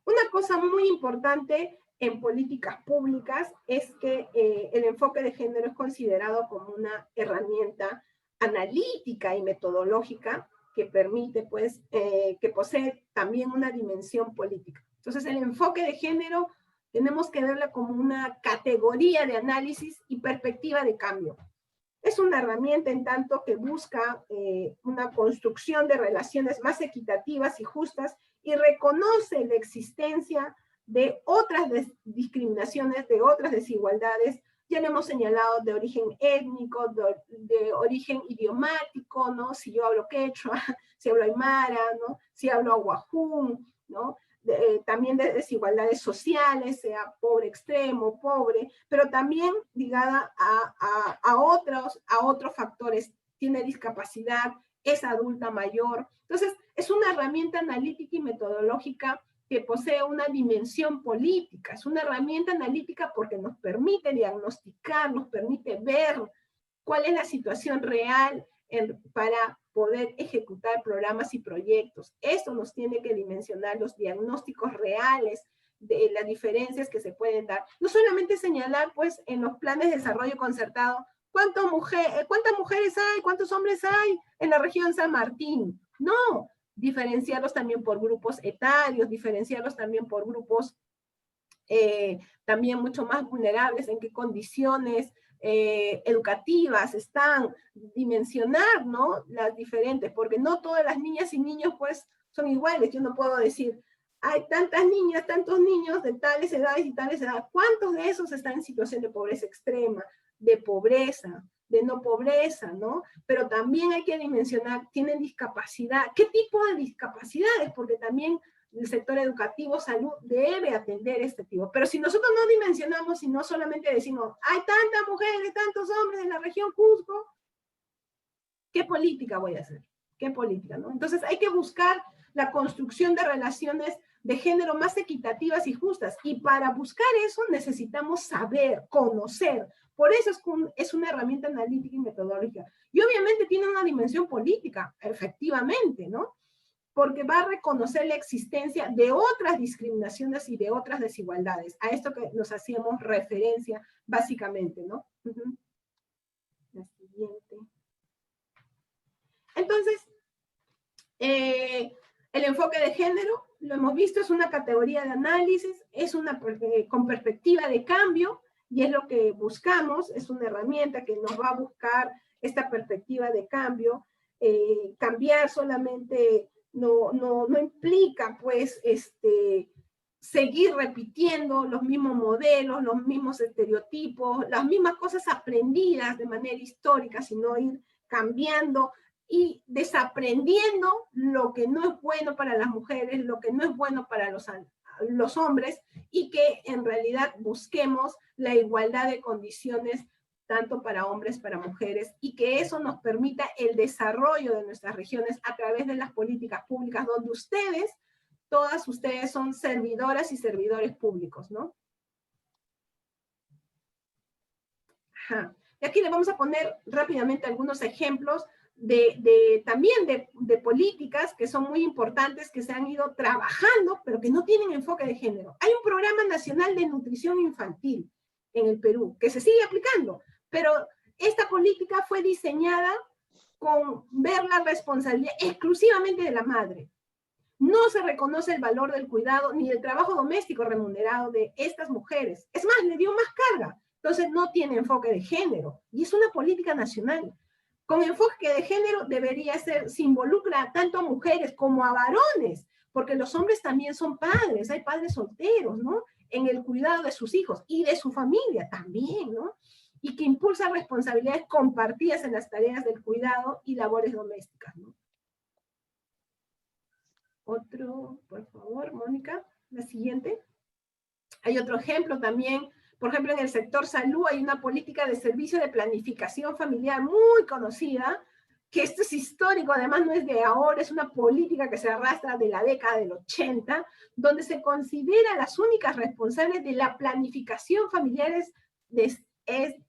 Una cosa muy importante en políticas públicas es que el enfoque de género es considerado como una herramienta analítica y metodológica que permite, pues, que posee también una dimensión política. Entonces, el enfoque de género tenemos que verlo como una categoría de análisis y perspectiva de cambio. Es una herramienta en tanto que busca una construcción de relaciones más equitativas y justas y reconoce la existencia de otras discriminaciones, de otras desigualdades Ya le hemos señalado de origen étnico, de origen idiomático, ¿no? Si yo hablo quechua, si hablo aymara, ¿no? Si hablo aguajún, ¿no? También de desigualdades sociales, sea pobre extremo, pobre, pero también ligada a otros factores. Tiene discapacidad, es adulta mayor. Entonces, es una herramienta analítica y metodológica que posee una dimensión política. Es una herramienta analítica porque nos permite diagnosticar, nos permite ver cuál es la situación real para poder ejecutar programas y proyectos. Esto nos tiene que dimensionar los diagnósticos reales de las diferencias que se pueden dar. No solamente señalar, pues, en los planes de desarrollo concertado, cuántas mujeres hay, cuántos hombres hay en la región San Martín. No, diferenciarlos también por grupos etarios, diferenciarlos también por grupos también mucho más vulnerables, en qué condiciones educativas están, dimensionar, ¿no? Las diferentes, porque no todas las niñas y niños pues son iguales. Yo no puedo decir, hay tantas niñas, tantos niños de tales edades y tales edades, ¿cuántos de esos están en situación de pobreza extrema, de pobreza, de no pobreza, ¿no? Pero también hay que dimensionar, ¿tienen discapacidad? ¿Qué tipo de discapacidades? Porque también el sector educativo, salud, debe atender este tipo. Pero si nosotros no dimensionamos y no solamente decimos, hay tantas mujeres, tantos hombres en la región Cusco, ¿qué política voy a hacer? ¿Qué política, no? Entonces hay que buscar la construcción de relaciones de género más equitativas y justas. Y para buscar eso necesitamos saber, conocer. Por eso es una herramienta analítica y metodológica. Y obviamente tiene una dimensión política, efectivamente, ¿no? Porque va a reconocer la existencia de otras discriminaciones y de otras desigualdades. A esto que nos hacíamos referencia básicamente, ¿no? La siguiente. Entonces, el enfoque de género, lo hemos visto, es una categoría de análisis, es con perspectiva de cambio, y es lo que buscamos, es una herramienta que nos va a buscar esta perspectiva de cambio. Cambiar solamente no implica, pues, seguir repitiendo los mismos modelos, los mismos estereotipos, las mismas cosas aprendidas de manera histórica, sino ir cambiando y desaprendiendo lo que no es bueno para las mujeres, lo que no es bueno para los hombres, y que en realidad busquemos la igualdad de condiciones tanto para hombres, para mujeres, y que eso nos permita el desarrollo de nuestras regiones a través de las políticas públicas, donde todas ustedes son servidoras y servidores públicos, ¿no? Ajá. Y aquí le vamos a poner rápidamente algunos ejemplos también de políticas que son muy importantes, que se han ido trabajando, pero que no tienen enfoque de género. Hay un programa nacional de nutrición infantil en el Perú, que se sigue aplicando, pero esta política fue diseñada con ver la responsabilidad exclusivamente de la madre. No se reconoce el valor del cuidado ni del trabajo doméstico remunerado de estas mujeres. Es más, le dio más carga. Entonces no tiene enfoque de género. Y es una política nacional. Con enfoque de género debería ser, se involucra tanto a mujeres como a varones, porque los hombres también son padres, hay padres solteros, ¿no? En el cuidado de sus hijos y de su familia también, ¿no? Y que impulsa responsabilidades compartidas en las tareas del cuidado y labores domésticas, ¿no? Otro, por favor, Mónica, la siguiente. Hay otro ejemplo también. Por ejemplo, en el sector salud hay una política de servicio de planificación familiar muy conocida, que esto es histórico, además no es de ahora, es una política que se arrastra de la década del 80, donde se considera las únicas responsables de la planificación familiar, es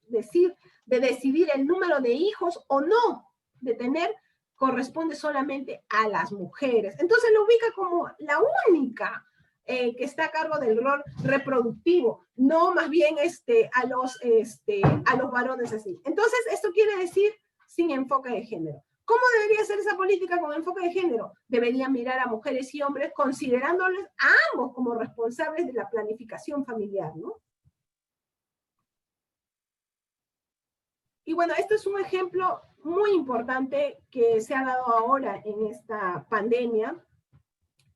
decir, de decidir el número de hijos o no de tener, corresponde solamente a las mujeres. Entonces lo ubica como la única que está a cargo del rol reproductivo, no más bien a los varones así. Entonces, esto quiere decir sin enfoque de género. ¿Cómo debería ser esa política con enfoque de género? Debería mirar a mujeres y hombres considerándoles a ambos como responsables de la planificación familiar, ¿no? Y bueno, esto es un ejemplo muy importante que se ha dado ahora en esta pandemia,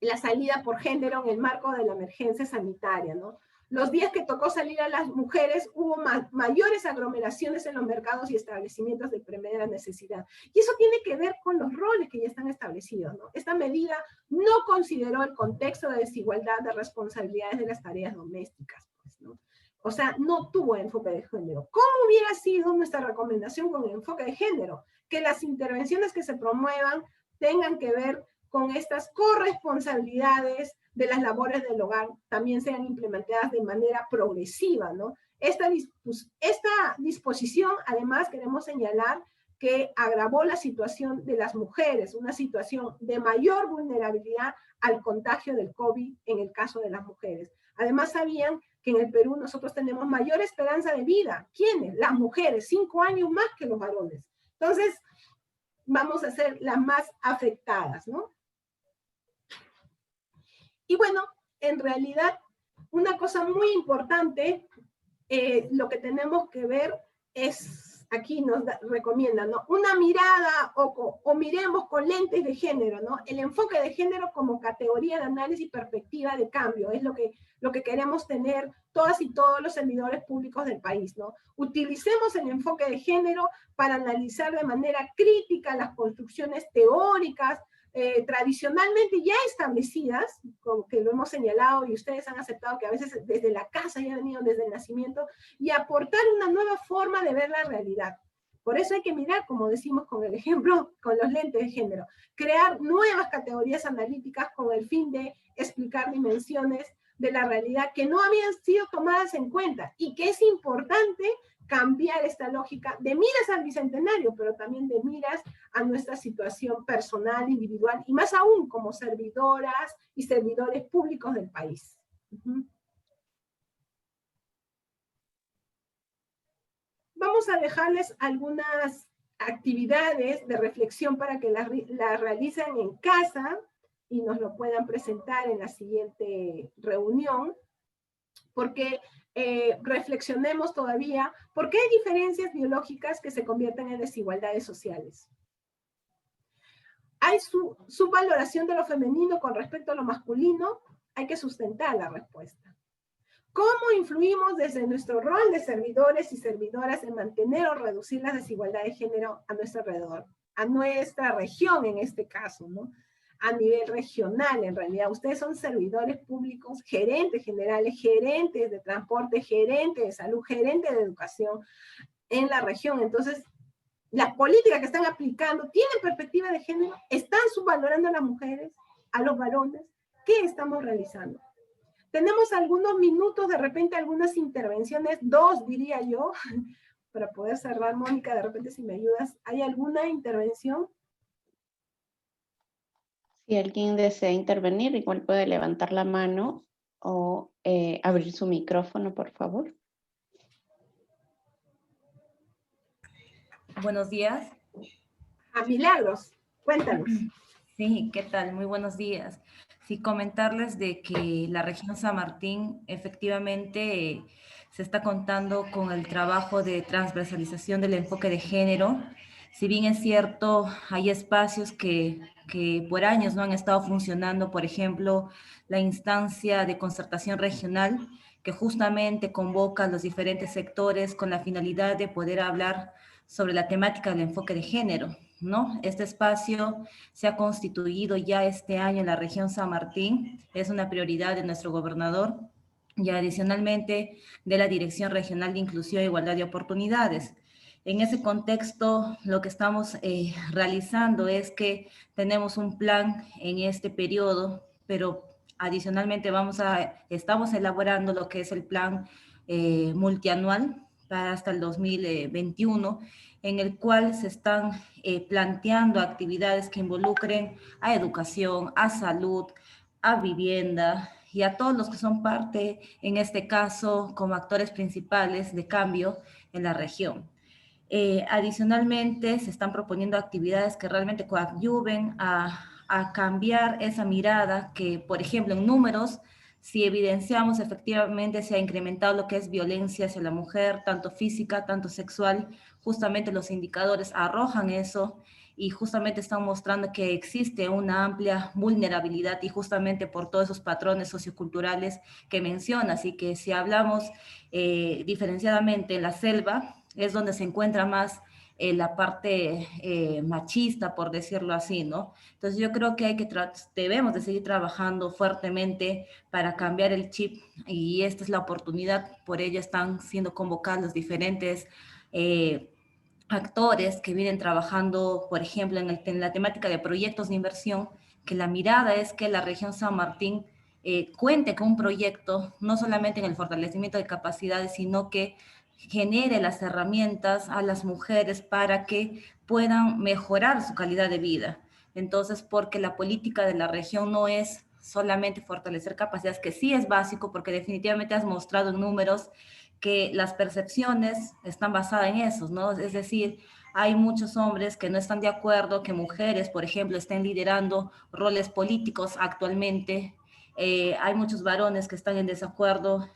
la salida por género en el marco de la emergencia sanitaria, ¿no? Los días que tocó salir a las mujeres hubo mayores aglomeraciones en los mercados y establecimientos de primera necesidad. Y eso tiene que ver con los roles que ya están establecidos, ¿no? Esta medida no consideró el contexto de desigualdad de responsabilidades de las tareas domésticas, pues, ¿no? O sea, no tuvo enfoque de género. ¿Cómo hubiera sido nuestra recomendación con enfoque de género? Que las intervenciones que se promuevan tengan que ver con estas corresponsabilidades de las labores del hogar, también sean implementadas de manera progresiva, ¿no? Esta disposición, además, queremos señalar que agravó la situación de las mujeres, una situación de mayor vulnerabilidad al contagio del COVID en el caso de las mujeres. Además, sabían que en el Perú nosotros tenemos mayor esperanza de vida. ¿Quiénes? Las mujeres, 5 años más que los varones. Entonces, vamos a ser las más afectadas, ¿no? Y bueno, en realidad, una cosa muy importante, lo que tenemos que ver es, aquí nos recomiendan, ¿no? Una mirada o miremos con lentes de género, ¿no? El enfoque de género como categoría de análisis y perspectiva de cambio, es lo que queremos tener todas y todos los servidores públicos del país, ¿no? Utilicemos el enfoque de género para analizar de manera crítica las construcciones teóricas, tradicionalmente ya establecidas, como que lo hemos señalado y ustedes han aceptado que a veces desde la casa ya han venido desde el nacimiento, y aportar una nueva forma de ver la realidad. Por eso hay que mirar, como decimos con el ejemplo, con los lentes de género, crear nuevas categorías analíticas con el fin de explicar dimensiones de la realidad que no habían sido tomadas en cuenta, y que es importante cambiar esta lógica de miras al bicentenario, pero también de miras a nuestra situación personal, individual, y más aún como servidoras y servidores públicos del país. Vamos a dejarles algunas actividades de reflexión para que las realicen en casa y nos lo puedan presentar en la siguiente reunión, porque reflexionemos todavía por qué hay diferencias biológicas que se convierten en desigualdades sociales. Hay su valoración de lo femenino con respecto a lo masculino, hay que sustentar la respuesta. ¿Cómo influimos desde nuestro rol de servidores y servidoras en mantener o reducir las desigualdades de género a nuestro alrededor? A nuestra región en este caso, ¿no? A nivel regional, en realidad. Ustedes son servidores públicos, gerentes generales, gerentes de transporte, gerentes de salud, gerentes de educación en la región. Entonces, las políticas que están aplicando tienen perspectiva de género, están subvalorando a las mujeres, a los varones. ¿Qué estamos realizando? Tenemos algunos minutos, de repente algunas intervenciones, 2 diría yo, para poder cerrar. Mónica, de repente si me ayudas, ¿hay alguna intervención? Si alguien desea intervenir, igual puede levantar la mano o abrir su micrófono, por favor. Buenos días. A Milagros, cuéntanos. Sí, ¿qué tal? Muy buenos días. Sí, comentarles de que la región San Martín efectivamente se está contando con el trabajo de transversalización del enfoque de género. Si bien es cierto, hay espacios que por años no han estado funcionando, por ejemplo, la instancia de concertación regional, que justamente convoca a los diferentes sectores con la finalidad de poder hablar sobre la temática del enfoque de género, ¿no? Este espacio se ha constituido ya este año en la región San Martín, es una prioridad de nuestro gobernador y adicionalmente de la Dirección Regional de Inclusión e Igualdad de Oportunidades. En ese contexto, lo que estamos realizando es que tenemos un plan en este periodo, pero adicionalmente estamos elaborando lo que es el plan multianual para hasta el 2021, en el cual se están planteando actividades que involucren a educación, a salud, a vivienda y a todos los que son parte, en este caso, como actores principales de cambio en la región. Adicionalmente, se están proponiendo actividades que realmente coadyuven a cambiar esa mirada que, por ejemplo, en números, si evidenciamos efectivamente se ha incrementado lo que es violencia hacia la mujer, tanto física, tanto sexual, justamente los indicadores arrojan eso, y justamente están mostrando que existe una amplia vulnerabilidad y justamente por todos esos patrones socioculturales que mencionas, y que si hablamos diferenciadamente en la selva es donde se encuentra más la parte machista, por decirlo así, ¿no? Entonces yo creo que debemos de seguir trabajando fuertemente para cambiar el chip, y esta es la oportunidad. Por ello están siendo convocados los diferentes actores que vienen trabajando, por ejemplo, en la temática de proyectos de inversión, que la mirada es que la región San Martín cuente con un proyecto, no solamente en el fortalecimiento de capacidades, sino que genere las herramientas a las mujeres para que puedan mejorar su calidad de vida. Entonces, porque la política de la región no es solamente fortalecer capacidades, que sí es básico, porque definitivamente has mostrado en números que las percepciones están basadas en eso, ¿no? Es decir, hay muchos hombres que no están de acuerdo que mujeres, por ejemplo, estén liderando roles políticos actualmente. Hay muchos varones que están en desacuerdo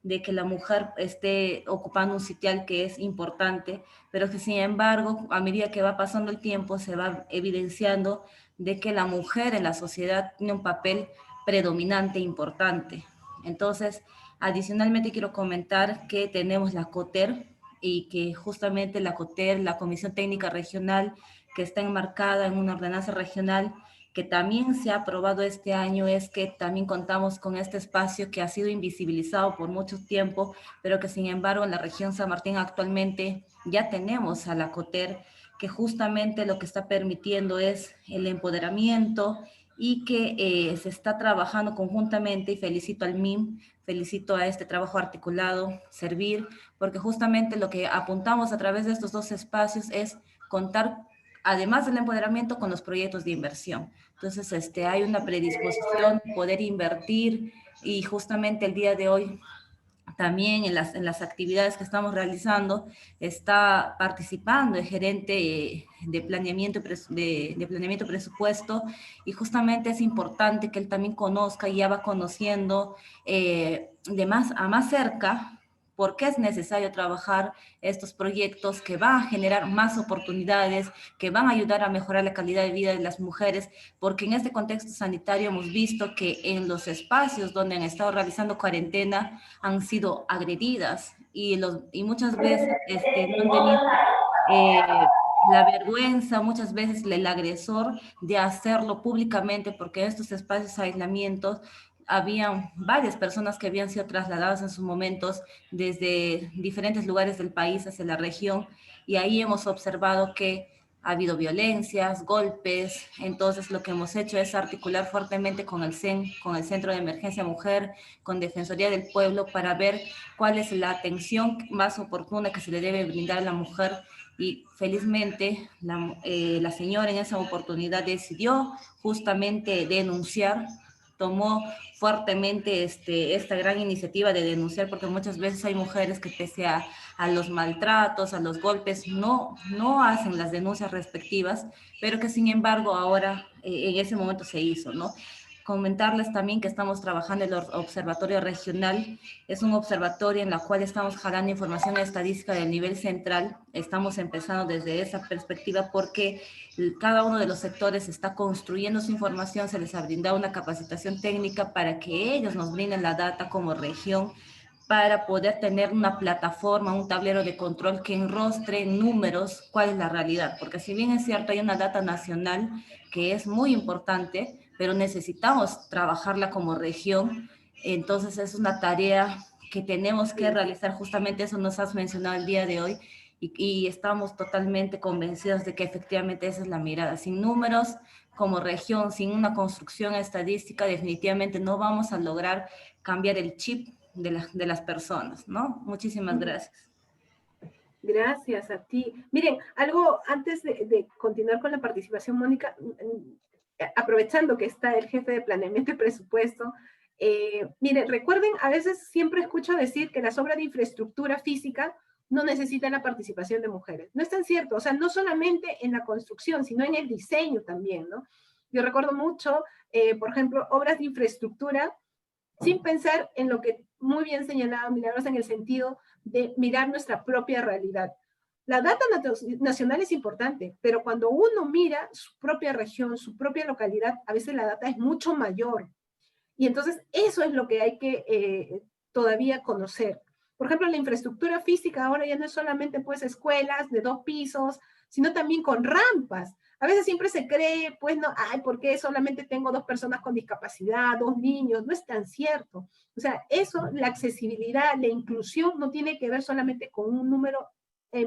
de que la mujer esté ocupando un sitial que es importante, pero que sin embargo, a medida que va pasando el tiempo, se va evidenciando de que la mujer en la sociedad tiene un papel predominante e importante. Entonces, adicionalmente quiero comentar que tenemos la COTER, y que justamente la COTER, la Comisión Técnica Regional, que está enmarcada en una ordenanza regional que también se ha aprobado este año, es que también contamos con este espacio que ha sido invisibilizado por mucho tiempo, pero que sin embargo en la región San Martín actualmente ya tenemos a la COTER, que justamente lo que está permitiendo es el empoderamiento, y que se está trabajando conjuntamente, y felicito al MIM, felicito a este trabajo articulado, Servir, porque justamente lo que apuntamos a través de estos dos espacios es contar, además del empoderamiento, con los proyectos de inversión. Entonces, hay una predisposición, poder invertir, y justamente el día de hoy también en las actividades que estamos realizando está participando el gerente de planeamiento, de planeamiento presupuesto, y justamente es importante que él también conozca y ya va conociendo a más cerca por qué es necesario trabajar estos proyectos que van a generar más oportunidades, que van a ayudar a mejorar la calidad de vida de las mujeres, porque en este contexto sanitario hemos visto que en los espacios donde han estado realizando cuarentena han sido agredidas, y muchas veces no han tenido la vergüenza, muchas veces el agresor, de hacerlo públicamente, porque en estos espacios de aislamiento habían varias personas que habían sido trasladadas en sus momentos desde diferentes lugares del país hacia la región, y ahí hemos observado que ha habido violencias, golpes. Entonces lo que hemos hecho es articular fuertemente con el CEN, con el Centro de Emergencia Mujer, con Defensoría del Pueblo, para ver cuál es la atención más oportuna que se le debe brindar a la mujer, y felizmente la señora en esa oportunidad decidió justamente denunciar, tomó fuertemente esta gran iniciativa de denunciar, porque muchas veces hay mujeres que pese a los maltratos, a los golpes, no hacen las denuncias respectivas, pero que sin embargo ahora en ese momento se hizo, ¿no? Comentarles también que estamos trabajando en el Observatorio Regional. Es un observatorio en la cual estamos jalando información estadística del nivel central. Estamos empezando desde esa perspectiva porque cada uno de los sectores está construyendo su información, se les ha brindado una capacitación técnica para que ellos nos brinden la data como región, para poder tener una plataforma, un tablero de control que enrostre en números cuál es la realidad. Porque si bien es cierto, hay una data nacional que es muy importante, pero necesitamos trabajarla como región. Entonces es una tarea que tenemos que realizar, justamente eso nos has mencionado el día de hoy, y estamos totalmente convencidos de que efectivamente esa es la mirada. Sin números como región, sin una construcción estadística, definitivamente no vamos a lograr cambiar el chip de las personas, ¿no? Muchísimas gracias. Gracias a ti. Miren, algo antes de continuar con la participación, Mónica, aprovechando que está el jefe de planeamiento y presupuesto, miren, recuerden, a veces siempre escucho decir que las obras de infraestructura física no necesitan la participación de mujeres. No es tan cierto, o sea, no solamente en la construcción, sino en el diseño también, ¿no? Yo recuerdo mucho, por ejemplo, obras de infraestructura sin pensar en lo que muy bien señalaba Milagros, en el sentido de mirar nuestra propia realidad. La data nacional es importante, pero cuando uno mira su propia región, su propia localidad, a veces la data es mucho mayor. Y entonces eso es lo que hay que todavía conocer. Por ejemplo, la infraestructura física ahora ya no es solamente pues escuelas de 2 pisos, sino también con rampas. A veces siempre se cree, pues no, ay, ¿por qué solamente tengo 2 personas con discapacidad, 2 niños? No es tan cierto. O sea, eso, la accesibilidad, la inclusión no tiene que ver solamente con un número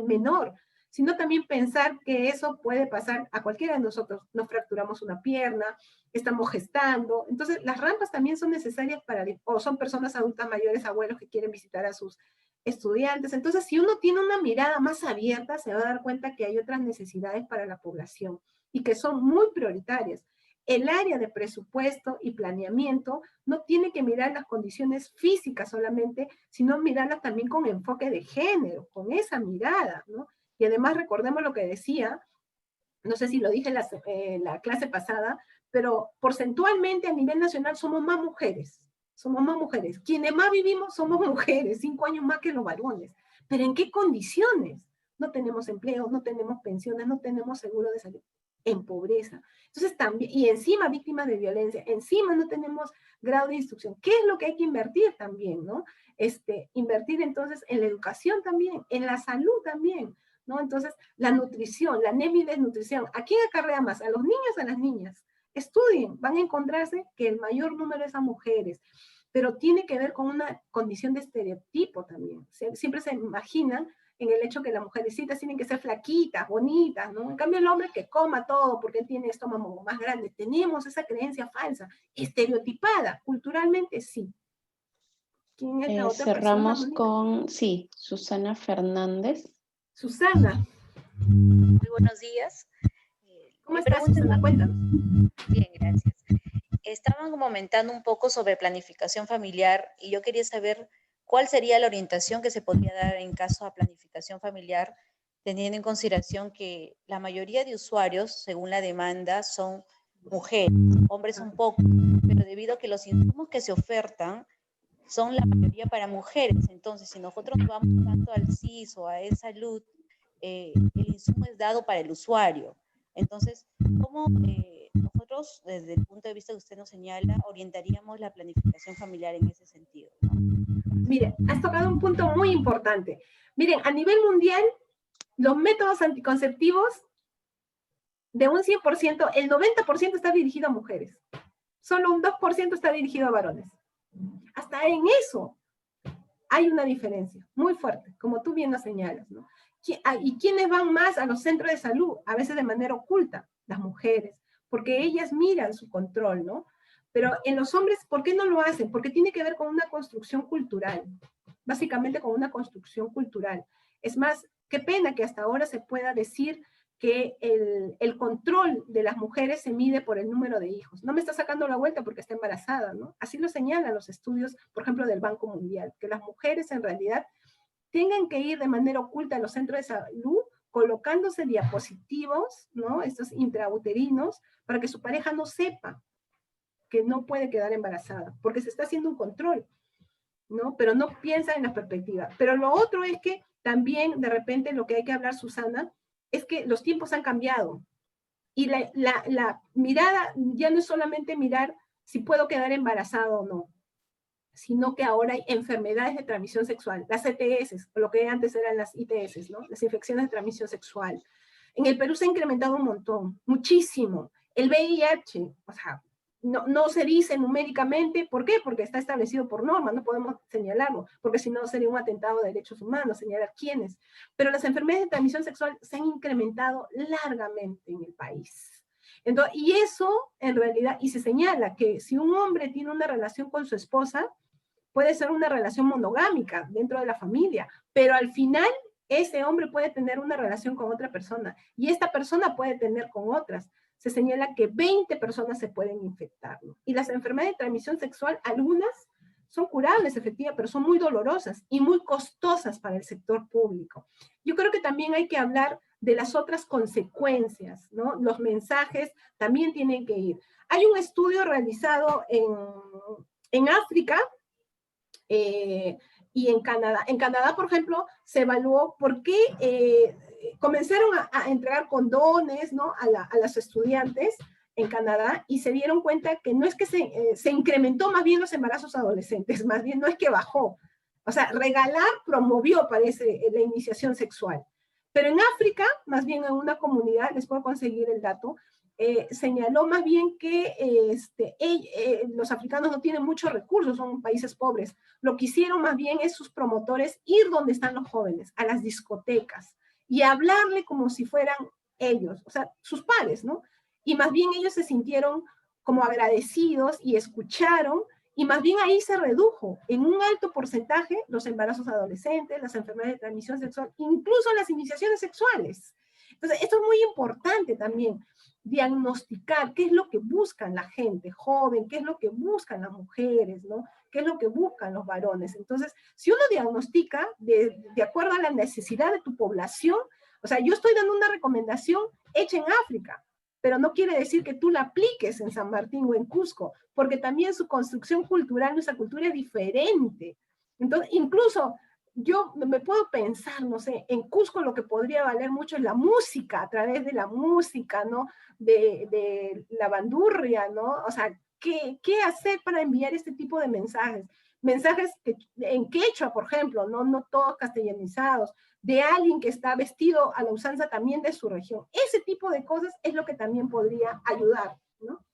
menor, sino también pensar que eso puede pasar a cualquiera de nosotros. Nos fracturamos una pierna, estamos gestando. Entonces, las rampas también son necesarias para, o son personas adultas mayores, abuelos que quieren visitar a sus estudiantes. Entonces, si uno tiene una mirada más abierta, se va a dar cuenta que hay otras necesidades para la población y que son muy prioritarias. El área de presupuesto y planeamiento no tiene que mirar las condiciones físicas solamente, sino mirarlas también con enfoque de género, con esa mirada, ¿no? Y además recordemos lo que decía, no sé si lo dije en la clase pasada, pero porcentualmente a nivel nacional somos más mujeres. Somos más mujeres. Quienes más vivimos somos mujeres, 5 años más que los varones. ¿Pero en qué condiciones? No tenemos empleo, no tenemos pensiones, no tenemos seguro de salud. En pobreza. Entonces también, y encima víctimas de violencia, encima no tenemos grado de instrucción. ¿Qué es lo que hay que invertir también, no? Invertir entonces en la educación también, en la salud también, ¿no? Entonces, la nutrición, la desnutrición, ¿a quién acarrea más? ¿A los niños o a las niñas? Estudien, van a encontrarse que el mayor número es a mujeres, pero tiene que ver con una condición de estereotipo también. Siempre se imaginan en el hecho que las mujercitas tienen que ser flaquitas, bonitas, ¿no? En cambio el hombre que coma todo porque tiene estómago más grande. Tenemos esa creencia falsa, estereotipada, culturalmente sí. ¿Quién es la otra cerramos persona, con, sí, Susana Fernández. Susana. Muy buenos días. ¿Cómo estás, Susana? Cuéntanos. Bien, gracias. Estaban comentando un poco sobre planificación familiar y yo quería saber cuál sería la orientación que se podría dar en caso de planificación familiar, teniendo en consideración que la mayoría de usuarios, según la demanda, son mujeres, hombres un poco, pero debido a que los insumos que se ofertan son la mayoría para mujeres. Entonces, si nosotros nos vamos tanto al CIS o a E-Salud, el insumo es dado para el usuario. Entonces, ¿cómo nosotros, desde el punto de vista que usted nos señala, orientaríamos la planificación familiar en ese sentido? Mire, has tocado un punto muy importante. Miren, a nivel mundial, los métodos anticonceptivos, de un 100%, el 90% está dirigido a mujeres. Solo un 2% está dirigido a varones. Hasta en eso hay una diferencia muy fuerte, como tú bien lo señalas, ¿no? ¿Y quiénes van más a los centros de salud? A veces de manera oculta, las mujeres, porque ellas miran su control, ¿no? Pero en los hombres, ¿por qué no lo hacen? Porque tiene que ver con una construcción cultural, básicamente con una construcción cultural. Es más, qué pena que hasta ahora se pueda decir que el control de las mujeres se mide por el número de hijos. No me está sacando la vuelta porque está embarazada, ¿no? Así lo señalan los estudios, por ejemplo, del Banco Mundial, que las mujeres en realidad tengan que ir de manera oculta a los centros de salud colocándose diapositivos, ¿no? Estos intrauterinos, para que su pareja no sepa que no puede quedar embarazada, porque se está haciendo un control, ¿no? Pero no piensa en la perspectiva. Pero lo otro es que también, de repente, lo que hay que hablar, Susana, es que los tiempos han cambiado. Y la mirada ya no es solamente mirar si puedo quedar embarazada o no, sino que ahora hay enfermedades de transmisión sexual, las ETS, o lo que antes eran las ITS, ¿no? Las infecciones de transmisión sexual. En el Perú se ha incrementado un montón, muchísimo. El VIH, o sea, no se dice numéricamente, ¿por qué? Porque está establecido por norma, no podemos señalarlo, porque si no sería un atentado de derechos humanos, señalar quiénes. Pero las enfermedades de transmisión sexual se han incrementado largamente en el país. Entonces, y eso, en realidad, y se señala que si un hombre tiene una relación con su esposa, puede ser una relación monogámica dentro de la familia, pero al final ese hombre puede tener una relación con otra persona y esta persona puede tener con otras. Se señala que 20 personas se pueden infectar, ¿no? Y las enfermedades de transmisión sexual, algunas son curables, efectivamente, pero son muy dolorosas y muy costosas para el sector público. Yo creo que también hay que hablar de las otras consecuencias, ¿no? Los mensajes también tienen que ir. Hay un estudio realizado en África, y en Canadá. En Canadá, por ejemplo, se evaluó por qué comenzaron a entregar condones, ¿no? a las estudiantes en Canadá, y se dieron cuenta que no es que se incrementó más bien los embarazos adolescentes, más bien no es que bajó. O sea, regalar promovió, parece, la iniciación sexual. Pero en África, más bien en una comunidad, les puedo conseguir el dato, señaló más bien que los africanos no tienen muchos recursos, son países pobres. Lo que hicieron más bien es sus promotores ir donde están los jóvenes, a las discotecas, y hablarle como si fueran ellos, o sea, sus pares, ¿no? Y más bien ellos se sintieron como agradecidos y escucharon, y más bien ahí se redujo en un alto porcentaje los embarazos adolescentes, las enfermedades de transmisión sexual, incluso las iniciaciones sexuales. Entonces, esto es muy importante también, diagnosticar qué es lo que buscan la gente joven, qué es lo que buscan las mujeres, ¿no? Qué es lo que buscan los varones. Entonces, si uno diagnostica de acuerdo a la necesidad de tu población, o sea, yo estoy dando una recomendación hecha en África, pero no quiere decir que tú la apliques en San Martín o en Cusco, porque también su construcción cultural, nuestra cultura es diferente. Entonces, incluso yo me puedo pensar, no sé, en Cusco lo que podría valer mucho es la música, a través de la música, ¿no? De la bandurria, ¿no? O sea, ¿qué hacer para enviar este tipo de mensajes? Mensajes en quechua, por ejemplo, no todos castellanizados, de alguien que está vestido a la usanza también de su región. Ese tipo de cosas es lo que también podría ayudar, ¿no?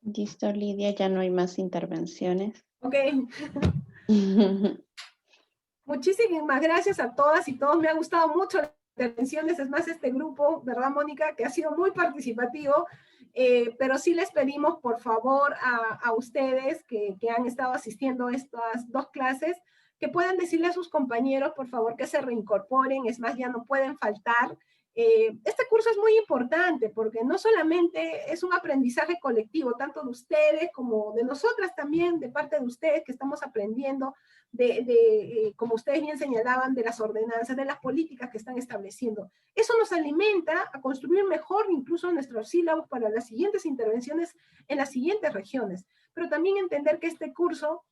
Listo, Lidia, ya no hay más intervenciones. Ok. Muchísimas gracias a todas y todos. Me ha gustado mucho las intervenciones. Es más, este grupo, ¿verdad, Mónica? Que ha sido muy participativo. Pero sí les pedimos, por favor, a ustedes que han estado asistiendo a estas 2 clases, que puedan decirle a sus compañeros, por favor, que se reincorporen. Es más, ya no pueden faltar. Este curso es muy importante porque no solamente es un aprendizaje colectivo, tanto de ustedes como de nosotras también, de parte de ustedes que estamos aprendiendo como ustedes bien señalaban, de las ordenanzas, de las políticas que están estableciendo. Eso nos alimenta a construir mejor incluso nuestros sílabos para las siguientes intervenciones en las siguientes regiones. Pero también entender que este curso,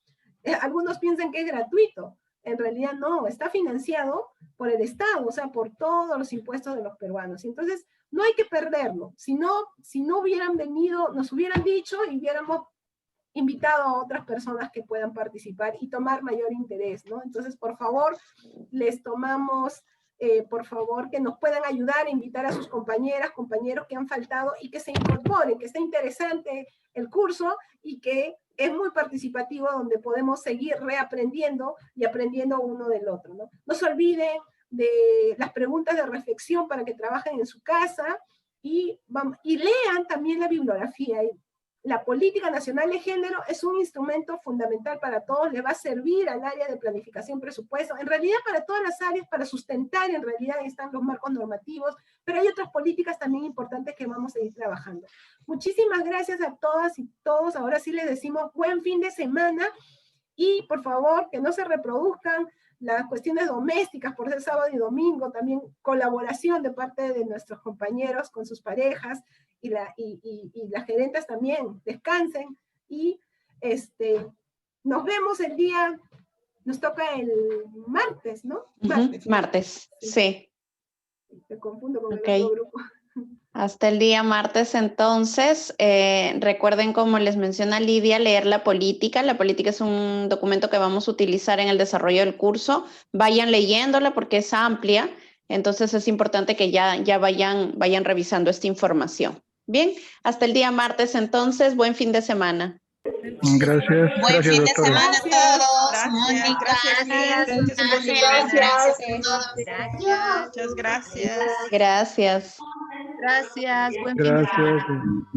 algunos piensan que es gratuito. En realidad no, está financiado por el Estado, o sea, por todos los impuestos de los peruanos. Entonces, no hay que perderlo. Si no hubieran venido, nos hubieran dicho y hubiéramos invitado a otras personas que puedan participar y tomar mayor interés, ¿no? Entonces, por favor, les tomamos, por favor, que nos puedan ayudar a invitar a sus compañeras, compañeros que han faltado y que se incorporen, que esté interesante el curso y que es muy participativo, donde podemos seguir reaprendiendo y aprendiendo uno del otro, ¿no? No se olviden de las preguntas de reflexión para que trabajen en su casa y lean también la bibliografía. La política nacional de género es un instrumento fundamental para todos, le va a servir al área de planificación presupuesto, en realidad para todas las áreas, para sustentar, en realidad están los marcos normativos, pero hay otras políticas también importantes que vamos a ir trabajando. Muchísimas gracias a todas y todos, ahora sí les decimos buen fin de semana, y por favor que no se reproduzcan las cuestiones domésticas por ser sábado y domingo, también colaboración de parte de nuestros compañeros con sus parejas, y las gerentas también descansen, y nos vemos el día, nos toca el martes, ¿no? Martes, sí. Me confundo con Okay. el otro grupo. Hasta el día martes, entonces. Recuerden, como les menciona Lidia, leer la política. La política es un documento que vamos a utilizar en el desarrollo del curso. Vayan leyéndola porque es amplia, entonces es importante que ya vayan revisando esta información. Bien, hasta el día martes, entonces. Buen fin de semana. Gracias. Buen Gracias, fin de doctora. semana a todos. Gracias, Mónica, gracias. Muchas gracias. Gracias. Gracias, buen fin de semana. Gracias.